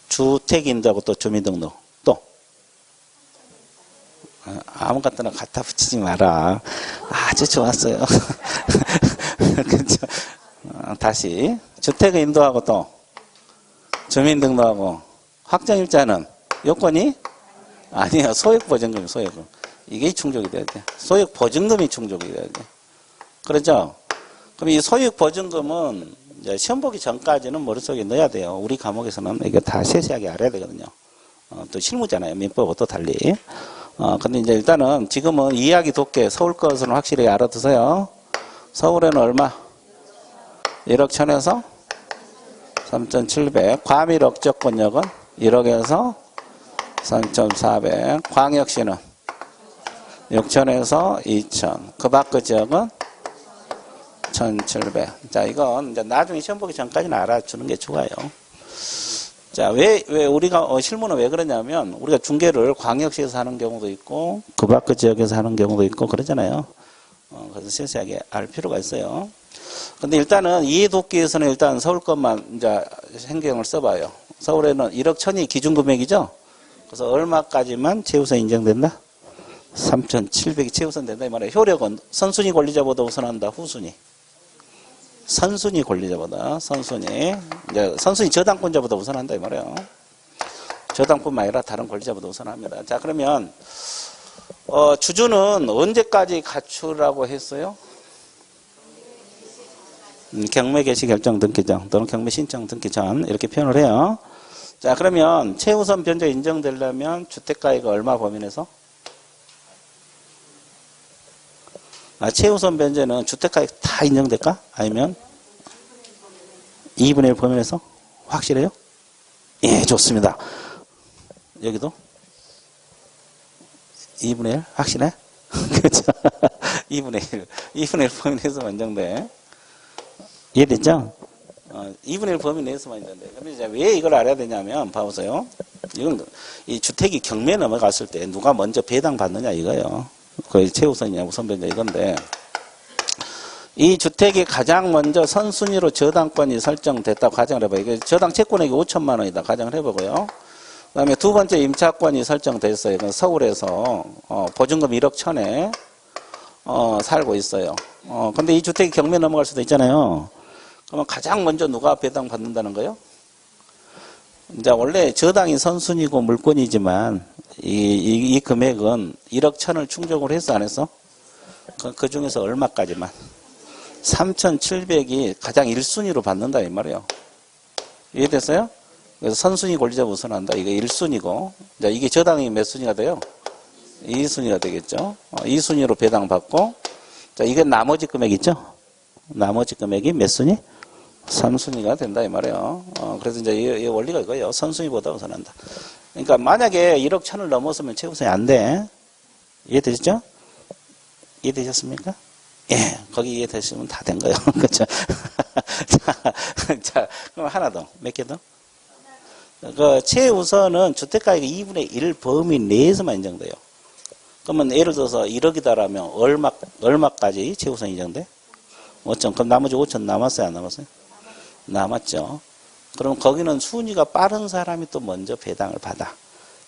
주택인도하고 또 주민등록 또 아무 갖다나 갖다 붙이지 마라. 아주 좋았어요. 그렇죠? 다시 주택인도하고 또 주민등록하고 확정일자는 요건이 아니에요. 소액보증금이 소액금. 이게 충족이 돼야 돼. 소액보증금이 충족이 돼야 돼. 그렇죠? 그럼 이 소액보증금은 이제 시험 보기 전까지는 머릿속에 넣어야 돼요. 우리 과목에서는 이게 다 세세하게 알아야 되거든요. 또 실무잖아요. 민법과 달리. 근데 이제 일단은 지금은 이야기 돕게 서울 것은 확실히 알아두세요. 서울에는 얼마? 1억 1000에서 3,700. 과밀 억저권역은 1억에서 3,400. 광역시는 6,000에서 2,000. 그 밖의 지역은 1,700. 자, 이건 이제 나중에 시험 보기 전까지는 알아주는 게 좋아요. 자, 왜 우리가, 실무는 왜 그러냐면, 우리가 중개를 광역시에서 하는 경우도 있고, 그 밖의 지역에서 하는 경우도 있고, 그러잖아요. 그래서 세세하게 알 필요가 있어요. 근데 일단은 이해돕기에서는 일단 서울 것만 이제 행경을 써봐요. 서울에는 1억 1000이 기준금액이죠? 그래서 얼마까지만 최우선 인정된다? 3,700이 최우선 된다. 이 말이에요. 효력은 선순위 권리자보다 우선한다. 후순위. 선순위 권리자보다 선순위. 이제 선순위 저당권자보다 우선한다. 이 말이에요. 저당뿐만 아니라 다른 권리자보다 우선합니다. 자, 그러면 주주는 언제까지 갖추라고 했어요? 경매 개시 결정 등기 전 또는 경매 신청 등기 전 이렇게 표현을 해요. 자, 그러면 최우선 변제 인정되려면 주택가액이 얼마 범위 내에서? 최우선 변제는 주택가액 다 인정될까? 아니면 2분의 1 범위 내에서? 확실해요? 예, 좋습니다. 여기도? 2분의 1? 확실해? 그렇죠? 2분의 1. 2분의 1 범위 내에서 인정돼. 이해됐죠? 2분의 1 범위 내에서만 인정돼. 그럼 이제 왜 이걸 알아야 되냐면, 봐보세요. 이건, 이 주택이 경매에 넘어갔을 때 누가 먼저 배당 받느냐 이거예요. 거의 최우선이냐, 우선변제 이건데, 이 주택이 가장 먼저 선순위로 저당권이 설정됐다고 가정을 해봐요. 이게 저당 채권액이 5천만 원이다. 가정을 해보고요. 그 다음에 두 번째 임차권이 설정됐어요. 서울에서, 보증금 1억 1000에, 살고 있어요. 근데 이 주택이 경매에 넘어갈 수도 있잖아요. 그러면 가장 먼저 누가 배당 받는다는 거예요? 이제 원래 저당이 선순위고 물권이지만 이 금액은 1억 1000을 충족을 했어 안 했어? 그 중에서 얼마까지만? 3,700이 가장 1순위로 받는다 이 말이에요. 이해됐어요? 그래서 선순위 권리자 우선한다. 이게 1순위고 이제 이게 저당이 몇 순위가 돼요? 2순위가 되겠죠. 2순위로 배당 받고 자 이게 나머지 금액 있죠? 나머지 금액이 몇 순위? 3순위가 된다 이 말이에요. 그래서 이제 이 원리가 이거예요. 선순위보다 우선한다. 그러니까 만약에 1억 1000을 넘어서면 최우선이 안 돼. 이해되셨죠? 이해되셨습니까? 예, 거기 이해되시면 다 된 거예요. 그렇죠? 자, 그럼 하나 더. 몇 개 더? 그 최우선은 주택가액의 2분의 1 범위 내에서만 인정돼요. 그러면 예를 들어서 1억이다라면 얼마까지 최우선 인정돼? 5천. 그럼 나머지 5천 남았어요, 안 남았어요? 남았죠. 그럼 거기는 순위가 빠른 사람이 또 먼저 배당을 받아.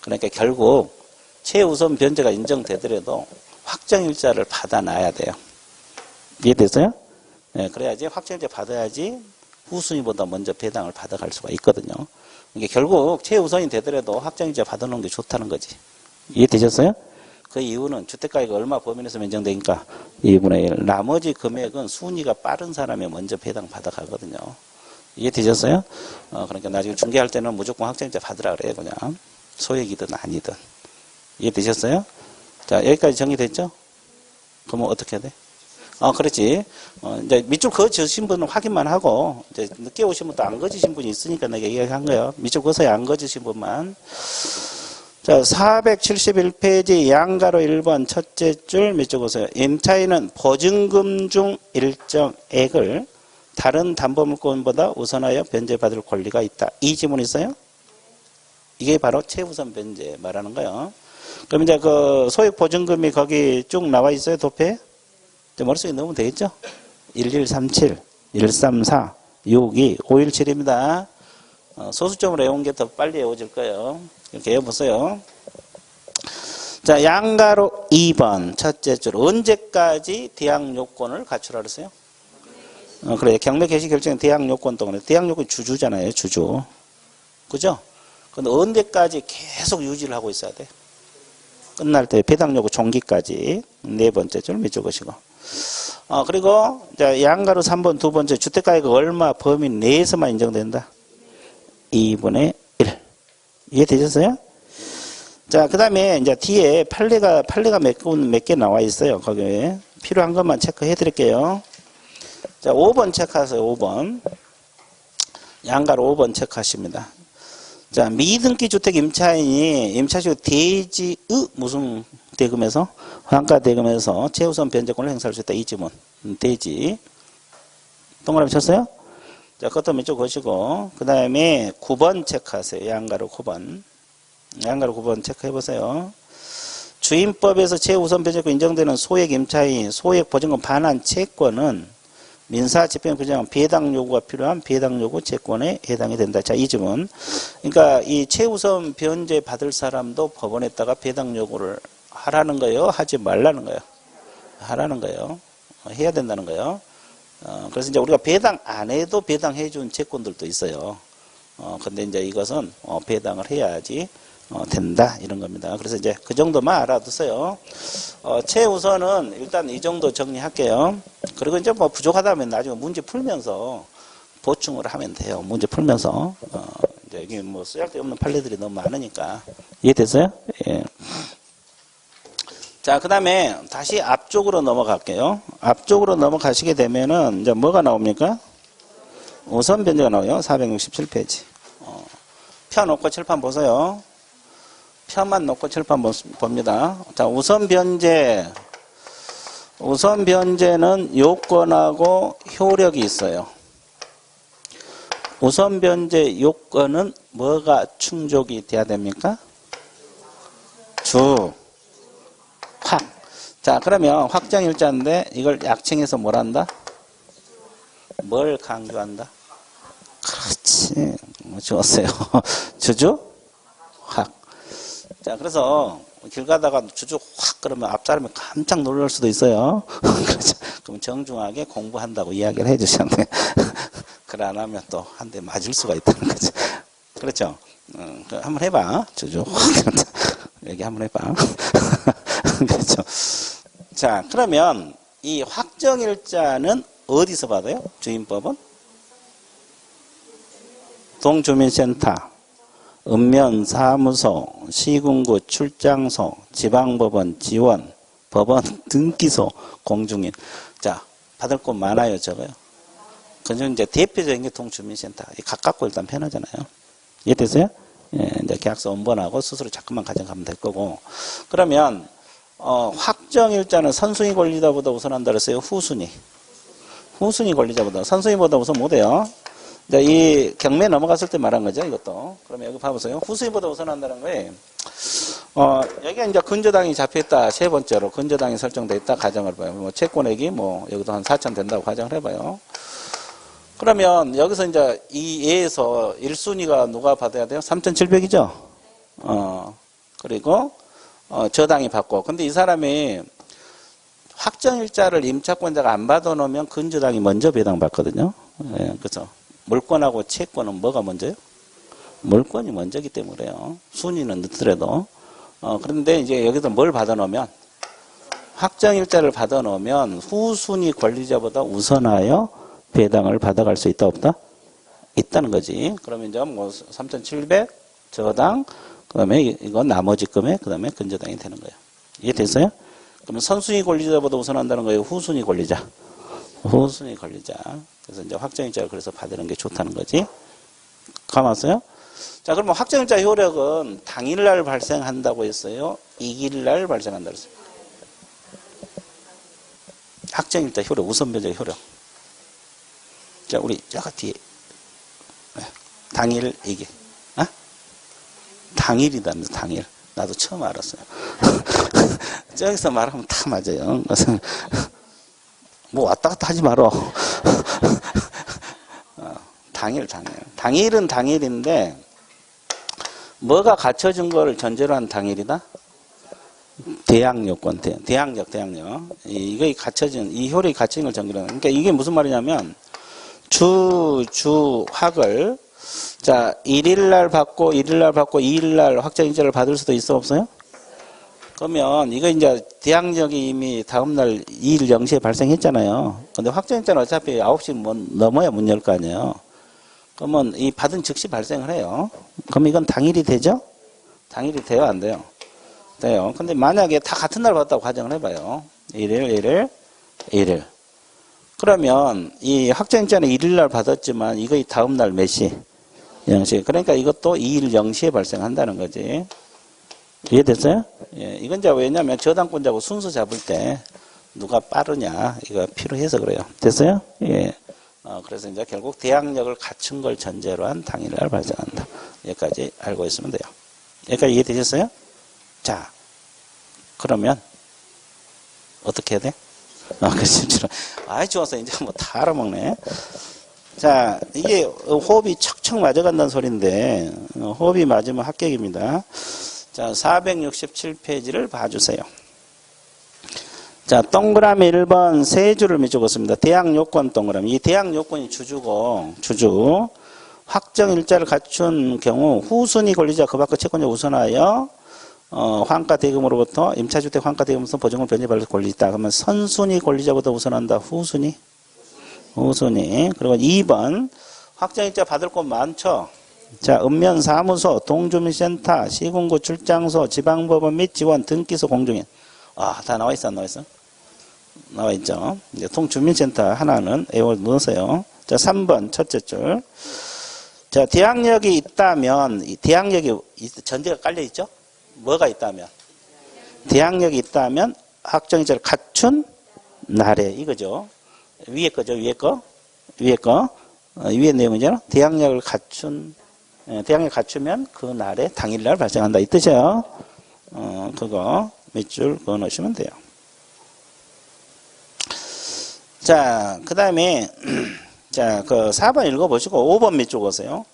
그러니까 결국 최우선 변제가 인정되더라도 확정일자를 받아놔야 돼요. 이해됐어요? 네, 그래야지 확정일자 받아야지 후순위보다 먼저 배당을 받아갈 수가 있거든요. 이게 결국 최우선이 되더라도 확정일자 받아놓은 게 좋다는 거지. 이해되셨어요? 그 이유는 주택가액이 얼마 범위 내에서 면적되니까 2분의 1. 나머지 금액은 순위가 빠른 사람이 먼저 배당 받아가거든요. 이해되셨어요? 그러니까 나중에 중개할 때는 무조건 확정일자 받으라 그래요. 그냥 소액이든 아니든. 이해되셨어요? 자, 여기까지 정리됐죠? 그러면 어떻게 해야 돼? 그렇지. 이제 밑줄 그어주신 분은 확인만 하고, 이제 늦게 오신 분도 안 그어주신 분이 있으니까 내가 얘기한 거예요. 밑줄 그어서야 안 그어주신 분만. 자, 471페이지 양가로 1번 첫째 줄 밑줄 그어서요. 임차인은 보증금 중 일정액을 다른 담보물권보다 우선하여 변제받을 권리가 있다. 이 지문 있어요? 이게 바로 최우선 변제 말하는 거예요. 그럼 이제 그 소액 보증금이 거기 쭉 나와 있어요, 도표에? 머릿속에 넣으면 되겠죠? 1137, 134, 62, 517입니다. 소수점으로 외운 게 더 빨리 외워질 거예요. 이렇게 외워보세요. 자, 양가로 2번 첫째 줄. 언제까지 대항 요건을 갖추라 그랬어요? 그래. 경매 개시 결정은 대항 요건 동안에. 대항 요건 주주잖아요, 주주. 그죠? 근데 언제까지 계속 유지를 하고 있어야 돼? 끝날 때 배당 요구 종기까지. 네 번째 줄 밑줄 그시고. 그리고 자, 양가로 3번 두 번째 주택가액이 얼마 범위 내에서만 인정된다. 2분의 1. 이해되셨어요? 자, 그 다음에 이제 뒤에 판례가 몇 개 나와 있어요. 거기에 필요한 것만 체크해 드릴게요. 자, 5번 체크하세요. 5번. 양가로 5번 체크하십니다. 자, 미등기 주택 임차인이 임차시효 대지의 무슨 대금에서 환가 대금에서 최우선 변제권을 행사할 수 있다. 이 지문. 대지. 동그라미 쳤어요? 자, 그것도 밑줄 그시고 그 다음에 9번 체크하세요. 양가로 9번. 양가로 9번 체크해 보세요. 주임법에서 최우선 변제권 인정되는 소액 임차인, 소액 보증금 반환 채권은 민사집행 규정은 배당 요구가 필요한 배당 요구 채권에 해당이 된다. 자, 이 지문. 그러니까 이 최우선 변제 받을 사람도 법원에다가 배당 요구를 하라는 거예요? 하지 말라는 거예요? 하라는 거예요. 해야 된다는 거예요. 그래서 이제 우리가 배당 안 해도 배당해 준 채권들도 있어요. 근데 이제 이것은 배당을 해야지 된다 이런 겁니다. 그래서 이제 그 정도만 알아두세요. 최우선은 일단 이 정도 정리할게요. 그리고 이제 뭐 부족하다면 나중에 문제 풀면서 보충을 하면 돼요. 문제 풀면서 이제 이게 뭐 쓸데없는 판례들이 너무 많으니까. 이해됐어요? 예. 자, 그 다음에 다시 앞쪽으로 넘어갈게요. 앞쪽으로 넘어가시게 되면은 이제 뭐가 나옵니까? 우선 변제가 나와요. 467페이지. 펴 놓고 칠판 보세요. 편만 놓고 칠판 봅니다. 자, 우선 변제는 요건하고 효력이 있어요. 우선 변제 요건은 뭐가 충족이 돼야 됩니까? 확. 자, 그러면 확정일자인데 이걸 약칭해서 뭘 한다? 뭘 강조한다? 그렇지. 좋았어요. 주주? 확. 자, 그래서 길 가다가 주주 확 그러면 앞사람이 깜짝 놀랄 수도 있어요. 그렇죠. 그럼 정중하게 공부한다고 이야기를 해주셔야 돼요. 그래 안 하면 또 한 대 맞을 수가 있다는 거죠. 그렇죠. 한번 해봐. 주주 확. 여기 한번 해봐. 그렇죠. 자, 그러면 이 확정일자는 어디서 받아요? 주임법은? 동주민센터, 읍면사무소, 시군구 출장소, 지방법원 지원, 법원 등기소, 공중인. 자, 받을 곳 많아요, 저거요. 그중 이제 대표적인 게 동주민센터. 가깝고 일단 편하잖아요. 이해됐어요? 예, 이제 계약서 원본하고 수수료 자꾸만 가져가면 될 거고. 그러면, 확정일자는 선순위 권리자보다 우선한다 그랬어요? 후순위. 후순위 권리자보다. 선순위보다 우선 못해요. 이제 이 경매 넘어갔을 때 말한 거죠, 이것도. 그러면 여기 봐보세요. 후순위보다 우선한다는 거에, 여기가 이제 근저당이 잡혔다. 세 번째로 근저당이 설정돼 있다. 가정을 봐요. 뭐 채권액이 뭐 여기도 한 4천 된다고 가정을 해봐요. 그러면 여기서 이제 이 예에서 1순위가 누가 받아야 돼요? 3,700이죠? 그리고, 저당이 받고. 근데 이 사람이 확정일자를 임차권자가 안 받아놓으면 근저당이 먼저 배당받거든요. 예, 그렇죠. 물권하고 채권은 뭐가 먼저요? 물권이 먼저기 때문에요. 순위는 늦더라도. 그런데 이제 여기서 뭘 받아놓으면, 확정일자를 받아놓으면 후순위 권리자보다 우선하여 배당을 받아갈 수 있다, 없다? 있다는 거지. 그러면 이제 뭐 3,700 저당, 그 다음에 이건 나머지 금액, 그 다음에 근저당이 되는 거예요. 이해됐어요? 그러면 선순위 권리자보다 우선한다는 거예요? 후순위 권리자? 후순위 권리자. 그래서 이제 확정일자를 그래서 받는 게 좋다는 거지. 감았어요? 자, 그러면 확정일자 효력은 당일날 발생한다고 했어요? 이길날 발생한다고 했어요? 확정일자 효력, 우선변제 효력. 자, 우리 저가 뒤에 당일 이게 당일이다면서 당일. 나도 처음 알았어요. 저기서 말하면 다 맞아요. 뭐 왔다 갔다 하지 말어. 당일. 당일은 당일인데 뭐가 갖춰진 걸 전제로 한 당일이다? 대항력권, 대항력. 이거 갖춰진, 이 효력이 갖춰진 걸 전제로 하는. 그러니까 이게 무슨 말이냐면 확을 자 1일날 받고 2일날 확정일자를 받을 수도 있어 없어요? 그러면 이거 이제 대항력이 이미 다음날 2일 0시에 발생했잖아요. 근데 확정일자는 어차피 9시 넘어야 문 열 거 아니에요. 그러면 이 받은 즉시 발생을 해요. 그럼 이건 당일이 되죠? 당일이 돼요, 안 돼요? 돼요. 근데 만약에 다 같은 날 받았다고 가정을 해봐요. 1일. 그러면 이 확정일자는 1일날 받았지만 이거 다음날 몇 시? 0시. 그러니까 이것도 2일 0시에 발생한다는 거지. 이해됐어요? 예, 이건 이제 왜냐면 저당권자고 순서 잡을 때 누가 빠르냐 이거 필요해서 그래요. 됐어요? 예. 그래서 이제 결국 대항력을 갖춘 걸 전제로 한 당일날 발생한다. 여기까지 알고 있으면 돼요. 여기까지 이해되셨어요? 자, 그러면 어떻게 해야 돼? 그렇지. 좋았어. 이제 뭐 다 알아먹네. 자, 이게 호흡이 척척 맞아간다는 소리인데 호흡이 맞으면 합격입니다. 자, 467페이지를 봐주세요. 자, 동그라미 1번 세 줄을 적었습니다. 대항요건 동그라미. 이 대항요건이 주주고 주주 확정일자를 갖춘 경우 후순위 권리자 그 밖의 채권자 우선하여 환가 대금으로부터 임차주택 환가 대금으로부터 보증금 변제받을 권리 있다. 그러면 선순위 권리자보다 우선한다. 후순위. 그리고 2번 확정일자 받을 곳 많죠. 자, 읍면사무소, 동주민센터, 시군구 출장소, 지방법원 및 지원, 등기소, 공중인. 다 나와 있어, 안 나와 있어? 나와 있죠. 이제 동주민센터 하나는 애월 넣으세요. 자, 3번 첫째 줄. 자, 대항력이 있다면, 대항력이 전제가 깔려 있죠? 뭐가 있다면? 대항력이 있다면 확정일자를 갖춘 날에 이거죠. 위에 거죠, 위에 거. 위에 내용이잖아. 대항력을 갖추면 그 날에 당일날 발생한다. 이 뜻이에요. 그거 몇 줄 그어 놓으시면 돼요. 자, 그 다음에, 자, 그 4번 읽어보시고 5번 몇 줄 오세요.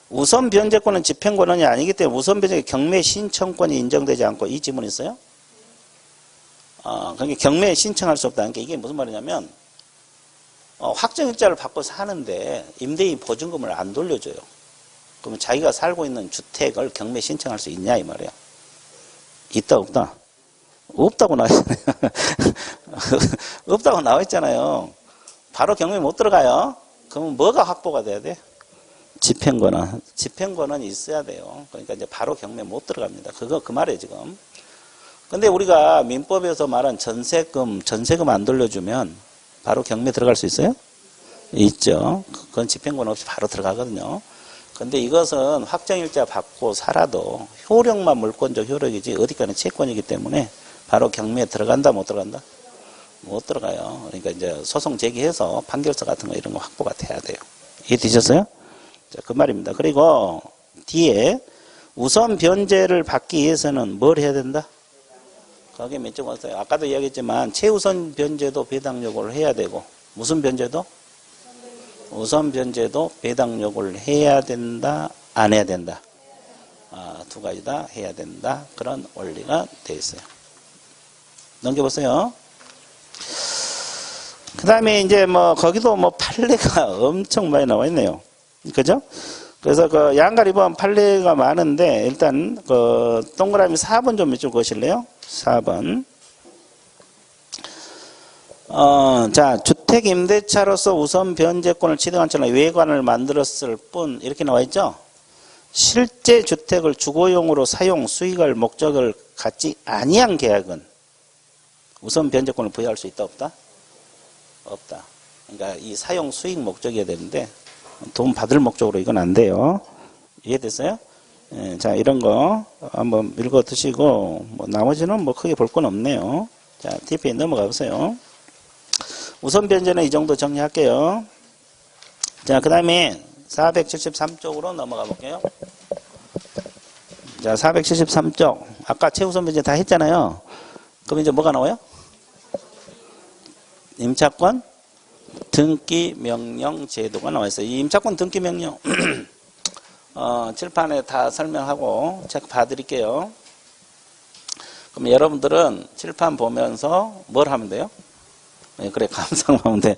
우선 변제권은 집행권이 아니기 때문에 우선 변제의 경매 신청권이 인정되지 않고 이 지문 있어요? 그러니까 경매에 신청할 수 없다는 게 이게 무슨 말이냐면, 확정일자를 받고 사는데 임대인 보증금을 안 돌려줘요. 그러면 자기가 살고 있는 주택을 경매 신청할 수 있냐 이 말이에요. 있다 없다? 없다고 나와있잖아요. 없다고 나와있잖아요. 바로 경매 못 들어가요. 그러면 뭐가 확보가 돼야 돼? 집행권은 있어야 돼요. 그러니까 이제 바로 경매 못 들어갑니다. 그 말이에요 지금. 근데 우리가 민법에서 말한 전세금 안 돌려주면 바로 경매 들어갈 수 있어요? 있죠. 그건 집행권 없이 바로 들어가거든요. 근데 이것은 확정일자 받고 살아도 효력만 물권적 효력이지 어디까지는 채권이기 때문에 바로 경매에 들어간다 못 들어간다? 못 들어가요. 그러니까 이제 소송 제기해서 판결서 같은 거 이런 거 확보가 돼야 돼요. 이해되셨어요? 자, 그 말입니다. 그리고 뒤에 우선 변제를 받기 위해서는 뭘 해야 된다? 거기에 몇 점 왔어요? 아까도 이야기했지만 최우선 변제도 배당 요구를 해야 되고 무슨 변제도? 우선 변제도 배당 요구를 해야 된다, 안 해야 된다? 두 가지 다 해야 된다. 그런 원리가 되어 있어요. 넘겨보세요. 그 다음에 이제 뭐 거기도 뭐 판례가 엄청 많이 나와 있네요. 그죠? 그래서 그 양가리 보면 판례가 많은데 일단 그 동그라미 4번 좀 이쪽 보실래요? 4번. 자, 주택 임대차로서 우선 변제권을 취득한 채로 외관을 만들었을 뿐 이렇게 나와 있죠? 실제 주택을 주거용으로 사용 수익을 목적을 갖지 아니한 계약은 우선 변제권을 부여할 수 있다 없다? 없다. 그러니까 이 사용 수익 목적이어야 되는데 돈 받을 목적으로 이건 안 돼요. 이해됐어요? 예, 자, 이런 거 한번 읽어 드시고 뭐 나머지는 뭐 크게 볼 건 없네요. 자, TP에 넘어가 보세요. 우선 변제는 이 정도 정리할게요. 자, 그 다음에 473쪽으로 넘어가 볼게요. 자, 473쪽. 아까 최우선 변제 다 했잖아요. 그럼 이제 뭐가 나와요? 임차권 등기 명령 제도가 나와 있어요. 이 임차권 등기 명령 칠판에 다 설명하고 책 봐드릴게요. 그럼 여러분들은 칠판 보면서 뭘 하면 돼요? 네, 그래, 감상하면 돼.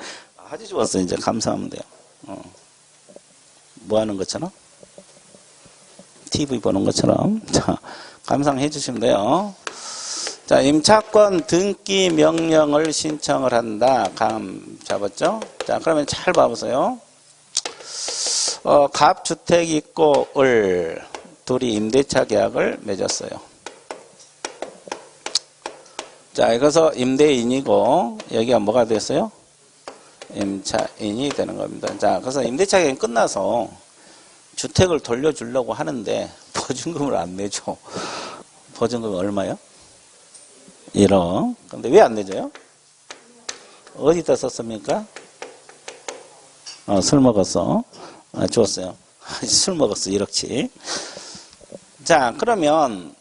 아주 좋았어. 이제 감상하면 돼요. 뭐 하는 것처럼? TV 보는 것처럼. 자, 감상해 주시면 돼요. 자, 임차권 등기 명령을 신청을 한다. 감 잡았죠? 자, 그러면 잘 봐보세요. 갑주택 있고 을 둘이 임대차 계약을 맺었어요. 자, 여기서 임대인이고 여기가 뭐가 됐어요? 임차인이 되는 겁니다. 자, 그래서 임대차 계약이 끝나서 주택을 돌려주려고 하는데 보증금을 안 내줘. 보증금이 얼마요? 1억. 근데 왜 안 내줘요? 어디다 썼습니까? 술 먹었어. 좋았어요. 술 먹었어. 1억치. 자, 그러면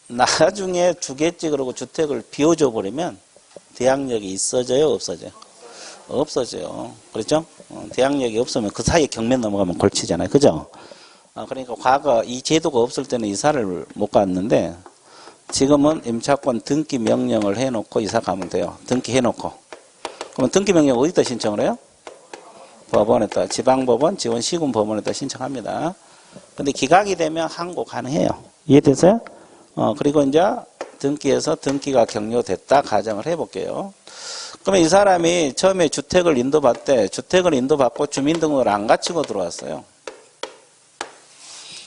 나중에 주겠지 그러고 주택을 비워줘 버리면 대항력이 있어져요? 없어져요? 없어져요. 그렇죠? 대항력이 없으면 그 사이에 경매 넘어가면 골치잖아요. 그죠? 그러니까 과거 이 제도가 없을 때는 이사를 못 갔는데 지금은 임차권 등기 명령을 해놓고 이사 가면 돼요. 등기 해놓고. 그러면 등기 명령 어디다 신청을 해요? 법원에다, 지방법원, 지원시군법원에다 신청합니다. 근데 기각이 되면 항고 가능해요. 이해됐어요? 그리고 이제 등기해서 등기가 격려됐다 가정을 해볼게요. 그러면 이 사람이 처음에 주택을 인도받대, 주택을 인도받고 주민등록을 안 갖추고 들어왔어요.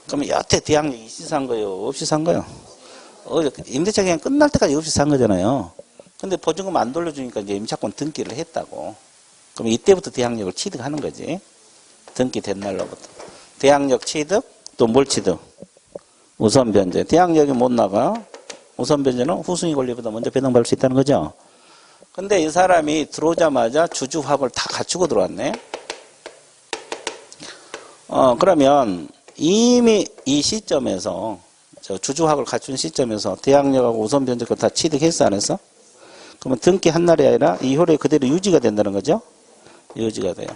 그러면 여태 대항력이 있이 산 거예요? 없이 산 거예요? 임대차 그냥 끝날 때까지 없이 산 거잖아요. 근데 보증금 안 돌려주니까 이제 임차권 등기를 했다고. 그럼 이때부터 대항력을 취득하는 거지. 등기된 날로부터. 대항력 취득, 또 뭘 취득? 우선 변제. 대항력이 못 나가. 우선 변제는 후순위 권리보다 먼저 배당받을 수 있다는 거죠. 근데 이 사람이 들어오자마자 주주합을 다 갖추고 들어왔네. 그러면 이미 이 시점에서 주주합을 갖춘 시점에서 대항력하고 우선 변제권 다 취득했어 안 했어? 그러면 등기 한 날이 아니라 이 효력이 그대로 유지가 된다는 거죠? 유지가 돼요.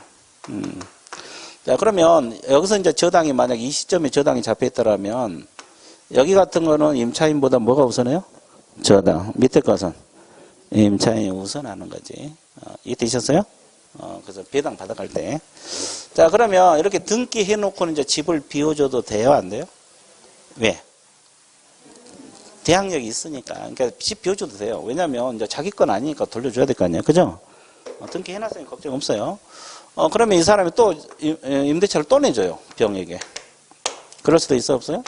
자, 그러면 여기서 이제 저당이 만약 이 시점에 저당이 잡혀있더라면 여기 같은 거는 임차인보다 뭐가 우선해요? 저당. 밑에 것은 임차인이 우선하는 거지. 이해되셨어요? 그래서 배당 받아갈 때. 자, 그러면 이렇게 등기해 놓고는 이제 집을 비워줘도 돼요? 안 돼요? 왜? 대항력이 있으니까. 그러니까 집 비워줘도 돼요. 왜냐면 이제 자기 건 아니니까 돌려줘야 될 거 아니에요. 그죠? 등기해 놨으니 걱정 없어요. 그러면 이 사람이 또 임대차를 또 내줘요. 병에게. 그럴 수도 있어 없어요?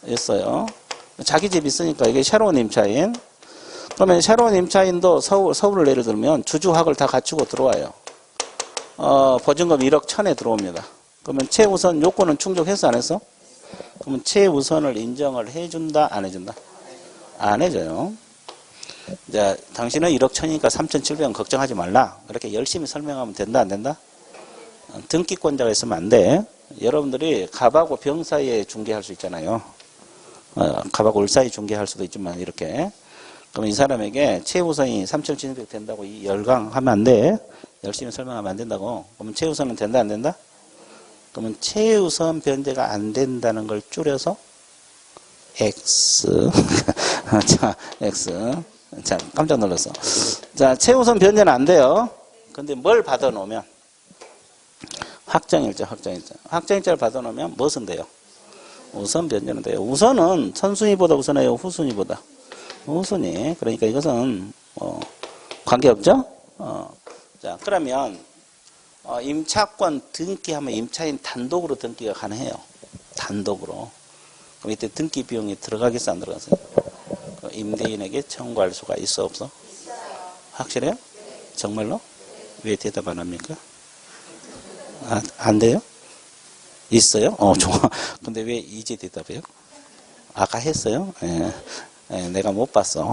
있어요. 자기 집 있으니까 이게 새로운 임차인. 그러면 새로운 임차인도 서울을 예를 들면 주주학을 다 갖추고 들어와요. 보증금 1억 1천에 들어옵니다. 그러면 최우선 요건은 충족했어 안 했어? 그러면 최우선을 인정을 해준다 안 해준다? 안 해줘요. 이제 당신은 1억 1천이니까 3,700원 걱정하지 말라. 그렇게 열심히 설명하면 된다 안 된다? 등기권자가 있으면 안 돼. 여러분들이 갑하고 병 사이에 중개할 수 있잖아요. 갑하고 을 사이 중개할 수도 있지만 이렇게. 그럼 이 사람에게 최우선이 3,700 된다고 이 열강하면 안 돼. 열심히 설명하면 안 된다고. 그러면 최우선은 된다 안 된다? 그러면 최우선 변제가 안 된다는 걸 줄여서 X. 자, X. 자, 깜짝 놀랐어. 자, 최우선 변제는 안 돼요. 근데 뭘 받아놓으면? 확정일자. 확정일자를 받아놓으면 무엇은 돼요? 우선 변제는 돼요. 우선은 선순위보다 우선해요? 후순위보다? 우선이. 그러니까 이것은, 관계없죠? 자, 그러면, 임차권 등기하면 임차인 단독으로 등기가 가능해요. 단독으로. 그럼 이때 등기 비용이 들어가겠어, 안 들어가세요? 임대인에게 청구할 수가 있어, 없어? 확실해요? 정말로? 왜 대답 안 합니까? 안 돼요? 있어요? 좋아. 근데 왜 이제 대답해요? 아까 했어요? 예. 예, 내가 못 봤어.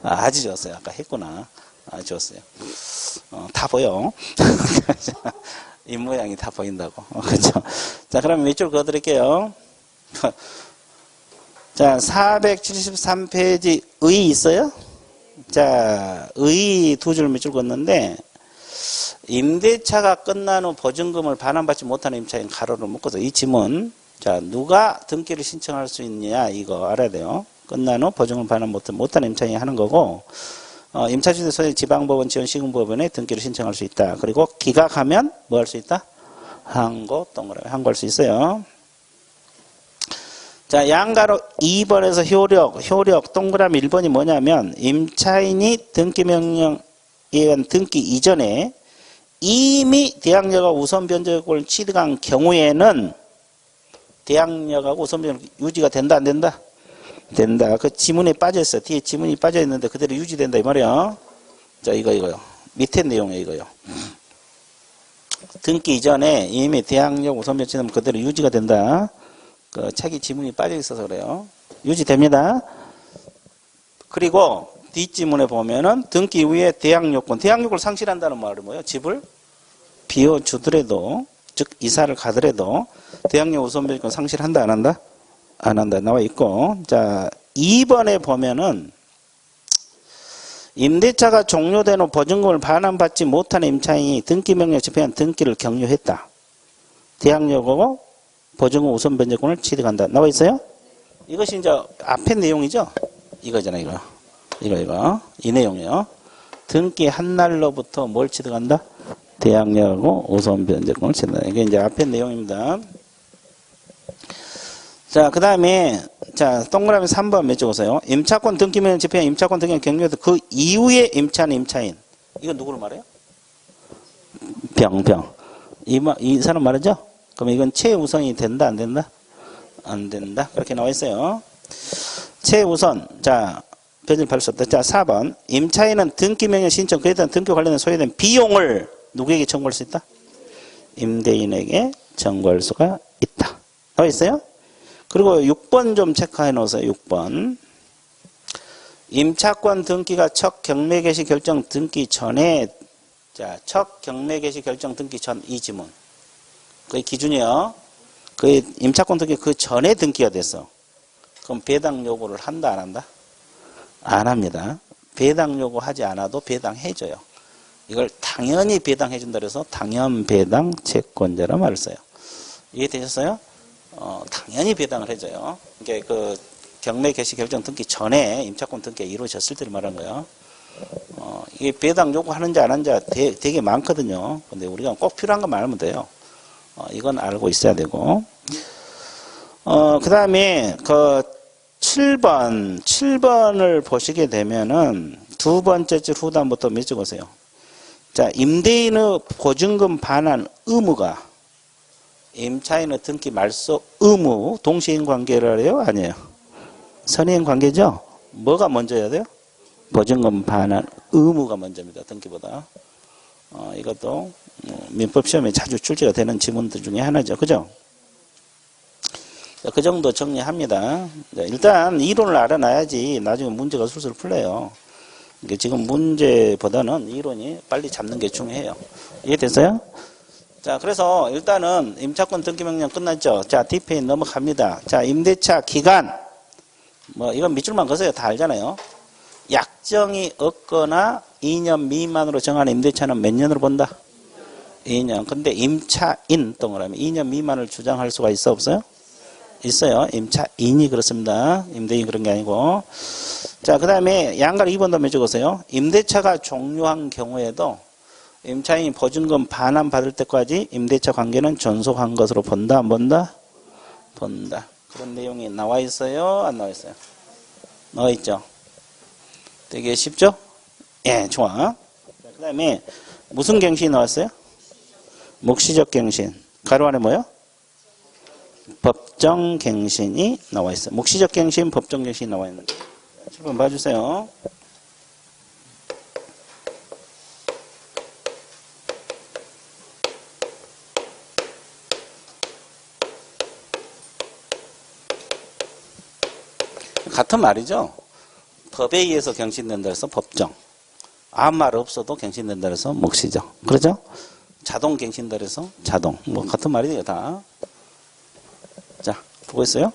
아주 좋았어요. 아까 했구나. 아주 좋았어요. 다 보여. 입 모양이 다 보인다고. 그렇죠? 자, 그럼 밑줄 그어드릴게요. 자, 473페이지 의 있어요? 자, 의 두 줄 밑줄 걷는데 임대차가 끝난 후 보증금을 반환받지 못하는 임차인 가로를 묶어서 이 지문. 자, 누가 등기를 신청할 수 있느냐 이거 알아야 돼요. 끝난 후 보증금을 반환 못하는 임차인이 하는 거고 임차주택 소유 지방법원 지원시군법원에 등기를 신청할 수 있다. 그리고 기각하면 뭐 할 수 있다? 항고 동그라미 항고할 수 있어요. 자, 양가로 2번에서 효력 동그라미 1번이 뭐냐면 임차인이 등기명령에 의한 등기 이전에 이미 대항력하고 우선변제권을 취득한 경우에는 대항력하고 우선변제권 유지가 된다 안 된다? 된다. 그 지문에 빠져있어. 뒤에 지문이 빠져있는데 그대로 유지된다 이 말이야. 자, 이거요. 밑에 내용에 이거요. 등기 이전에 이미 대항력 우선변제는 그대로 유지가 된다. 그 책이 지문이 빠져있어서 그래요. 유지됩니다. 그리고 뒷지문에 보면은 등기 이후에 대항요건, 대항요건을 상실한다는 말은 뭐예요? 집을 비워주더라도, 즉 이사를 가더라도 대항력 우선변제권 상실한다 안 한다? 안 한다 나와 있고. 자, 2번에 보면은 임대차가 종료된 후 보증금을 반환받지 못하는 임차인이 등기명령 집행한 등기를 격려했다. 대항력하고 보증금 우선변제권을 취득한다 나와 있어요? 이것이 이제 앞에 내용이죠? 이거잖아요, 이거. 이 내용이요. 등기 한 날로부터 뭘 취득한다? 대항력하고 우선변제권을 취득한다. 이게 이제 앞에 내용입니다. 자, 그 다음에, 자, 동그라미 3번 몇 적으세요? 임차권 등기명 집행, 임차권 등기명 격려도 그 이후에 임차인. 이건 누구를 말해요? 병. 이 사람 말이죠? 그럼 이건 최우선이 된다, 안 된다? 안 된다. 그렇게 나와 있어요. 최우선. 자, 변질 받을 수 없다. 자, 4번. 임차인은 등기명령 신청, 그에 대한 등기 관련된 소요된 비용을 누구에게 청구할 수 있다? 임대인에게 청구할 수가 있다. 나와 있어요? 그리고 6번 좀 체크해 놓으세요. 6번. 임차권 등기가 첫 경매 개시 결정 등기 전에, 자, 첫 경매 개시 결정 등기 전 이 지문. 그게 기준이요. 그 임차권 등기 그 전에 등기가 됐어. 그럼 배당 요구를 한다, 안 한다? 안 합니다. 배당 요구하지 않아도 배당해줘요. 이걸 당연히 배당해준다 그래서 당연 배당 채권자라 말을 써요. 이해되셨어요? 당연히 배당을 해줘요. 이게 그 경매 개시 결정 등기 전에 임차권 등기가 이루어졌을 때를 말하는 거예요. 이게 배당 요구하는지 안 하는지 되게 많거든요. 근데 우리가 꼭 필요한 것만 알면 돼요. 이건 알고 있어야 되고. 그 다음에 그 7번을 보시게 되면은 두 번째 줄 후단부터 몇 적으세요? 자, 임대인의 보증금 반환 의무가 임차인의 등기 말소 의무 동시인 관계를 해요? 아니에요? 선의인 관계죠? 뭐가 먼저야 돼요? 보증금 반환 의무가 먼저입니다. 등기보다. 이것도 민법 시험에 자주 출제가 되는 지문들 중에 하나죠. 그죠? 그 정도 정리합니다. 일단 이론을 알아놔야지 나중에 문제가 술술 풀려요. 지금 문제보다는 이론이 빨리 잡는 게 중요해요. 이해됐어요? 자, 그래서 일단은 임차권 등기명령 끝났죠. 자, 뒷페이지 넘어갑니다. 자, 임대차 기간. 뭐 이건 밑줄만 그어요. 다 알잖아요. 약정이 없거나 2년 미만으로 정한 임대차는 몇 년으로 본다? 2년. 근데 임차인 동그라미 2년 미만을 주장할 수가 있어 없어요? 있어요. 임차인이 그렇습니다. 임대인이 그런 게 아니고. 자, 그 다음에 양가를 2번 더몇 적으세요. 임대차가 종료한 경우에도 임차인이 보증금 반환 받을 때까지 임대차 관계는 존속한 것으로 본다, 안 본다? 본다. 그런 내용이 나와 있어요? 안 나와 있어요? 나와 있죠. 되게 쉽죠? 예, 좋아. 그 다음에 무슨 갱신이 나왔어요? 묵시적 갱신. 가로 안에 뭐요? 법정 갱신이 나와 있어요. 묵시적 갱신, 법정 갱신이 나와 있는데. 7번 봐주세요. 같은 말이죠. 법에 의해서 갱신된다 해서 법정. 아무 말 없어도 갱신된다 해서 묵시적. 그렇죠? 자동 갱신된다 해서 자동. 뭐 같은 말이에요, 다. 자, 보고 있어요?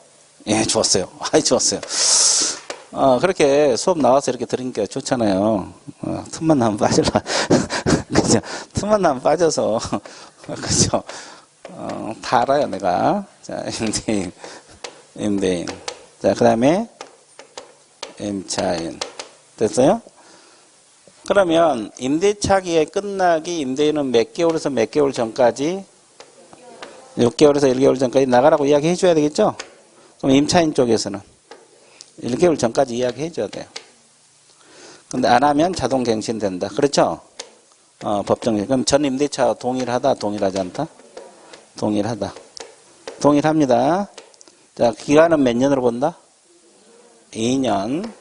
예, 좋았어요. 아이, 좋았어요. 그렇게 수업 나와서 이렇게 들으니까 좋잖아요. 틈만 나면 빠질라. 그죠? 틈만 나면 빠져서. 그죠? 다 알아요, 내가. 자, 임대인. 자, 그 다음에 임차인. 됐어요? 그러면 임대차기에 끝나기 임대인은 몇 개월에서 몇 개월 전까지 6개월에서 1개월 전까지 나가라고 이야기 해줘야 되겠죠? 그럼 임차인 쪽에서는 1개월 전까지 이야기 해줘야 돼요. 근데 안 하면 자동 갱신된다. 그렇죠? 법정. 그럼 전 임대차 동일하다, 동일하지 않다? 동일하다. 동일합니다. 자, 기간은 몇 년으로 본다? 2년.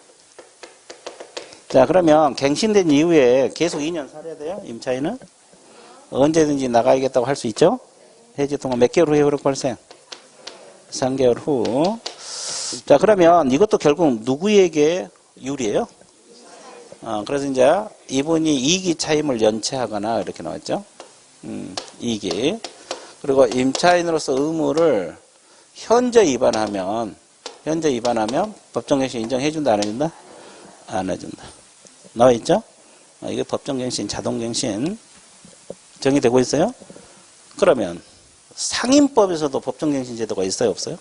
자, 그러면 갱신된 이후에 계속 2년 살아야 돼요? 임차인은? 언제든지 나가야겠다고 할 수 있죠? 해지 동안 몇 개월 후에 효력 발생? 3개월 후. 자, 그러면 이것도 결국 누구에게 유리해요? 그래서 이제 이분이 이기 차임을 연체하거나 이렇게 나왔죠? 이기. 그리고 임차인으로서 의무를 현재 위반하면 법정갱신 인정해준다, 안 해준다? 안 해준다. 나와 있죠? 이게 법정갱신, 자동갱신 정의되고 있어요? 그러면 상임법에서도 법정갱신 제도가 있어요, 없어요?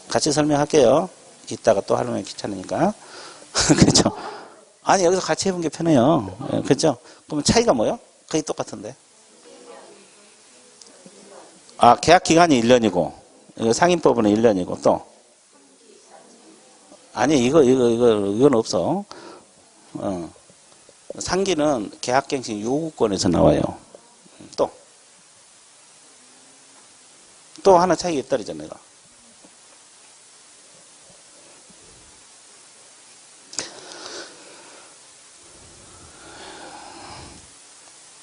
같이 설명할게요. 이따가 또 하려면 귀찮으니까. 그렇죠? 아니, 여기서 같이 해본 게 편해요. 그렇죠? 그럼 차이가 뭐예요? 거의 똑같은데. 계약 기간이 1년이고 상임법은 1년이고 또 아니 이건 없어. 상기는 계약갱신 요구권에서 나와요. 또 하나 차이가 있다 그랬잖아, 내가.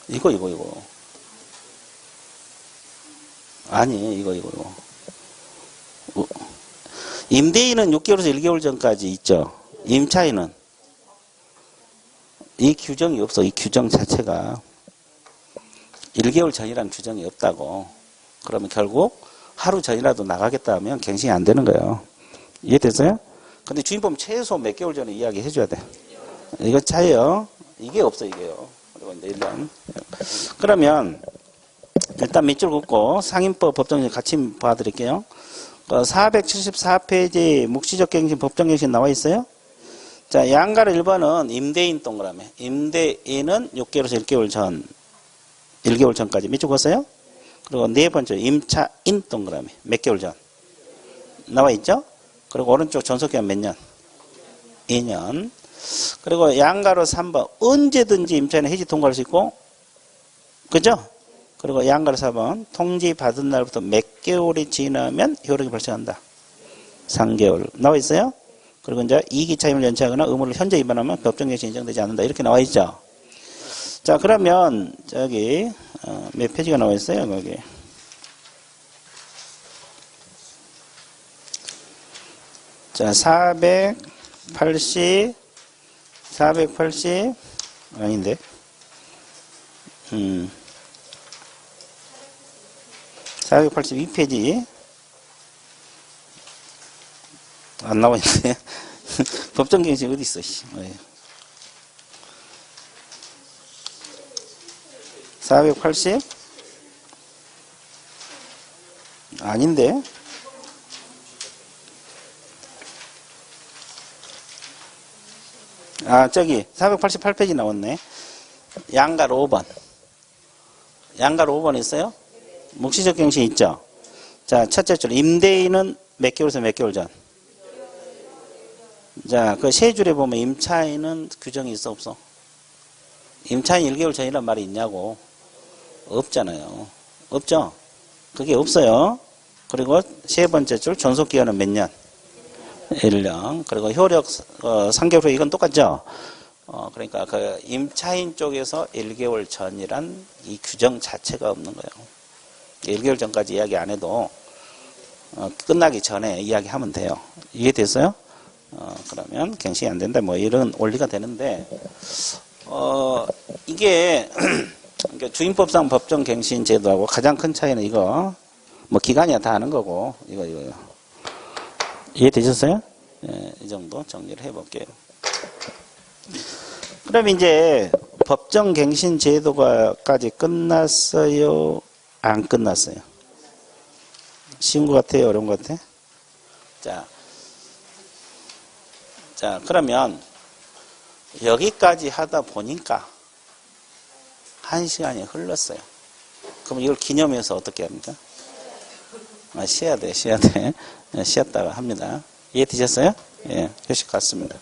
이거. 아니, 이거. 임대인은 6개월에서 1개월 전까지 있죠. 임차인은 이 규정이 없어. 이 규정 자체가 1개월 전이라는 규정이 없다고. 그러면 결국 하루 전이라도 나가겠다 하면 갱신이 안 되는 거예요. 이해됐어요? 근데 주인법 최소 몇 개월 전에 이야기 해줘야 돼. 이거 차이요. 이게 없어, 이게요. 그리고 이제 1년. 그러면 일단 밑줄 긋고 상임법 법정갱신 같이 봐드릴게요. 474페이지 묵시적 갱신 법정갱신 나와 있어요. 자, 양가로 1번은 임대인 동그라미. 임대인은 6개월에서 1개월 전까지 밑줄 긋었어요. 그리고 네 번째 임차인 동그라미. 몇 개월 전? 나와 있죠? 그리고 오른쪽 존속기간 몇 년? 2년. 그리고 양가로 3번 언제든지 임차인은 해지 통과할 수 있고, 그죠? 그리고 양가로 4번 통지 받은 날부터 몇 개월이 지나면 효력이 발생한다. 3개월. 나와 있어요? 그리고 이제 이기 차임을 연체하거나 의무를 현재 위반하면 법정갱신 인정되지 않는다. 이렇게 나와 있죠? 자, 그러면 저기 몇 페이지가 나와 있어요? 거기. 자, 480 아닌데. 482페이지 안 나와 있네. 법정갱신 어디 있어, 씨. 480? 아닌데? 저기, 488페이지 나왔네. 양갈 5번. 양갈 5번 있어요? 묵시적 갱신 있죠? 자, 첫째 줄. 임대인은 몇 개월에서 몇 개월 전? 자, 그 세 줄에 보면 임차인은 규정이 있어, 없어? 임차인 1개월 전이란 말이 있냐고? 없잖아요. 없죠? 그게 없어요. 그리고 세 번째 줄, 존속기간은 몇 년? 1년. 그리고 효력 3개월 후 이건 똑같죠? 그러니까 그 임차인 쪽에서 1개월 전이란 이 규정 자체가 없는 거예요. 1개월 전까지 이야기 안 해도 끝나기 전에 이야기하면 돼요. 이해됐어요? 그러면 갱신이 안 된다. 뭐 이런 원리가 되는데 이게 주임법상 법정갱신 제도하고 가장 큰 차이는 이거 뭐 기간이야 다 아는 거고 이거 이해되셨어요? 예, 이 정도 정리를 해볼게요. 그럼 이제 법정갱신 제도가까지 끝났어요? 안 끝났어요? 쉬운 것 같아요? 어려운 것 같아요? 자, 그러면 여기까지 하다 보니까 1시간이 흘렀어요. 그럼 이걸 기념해서 어떻게 합니까? 쉬어야 돼. 쉬었다가 합니다. 이해되셨어요? 예, 휴식 갔습니다.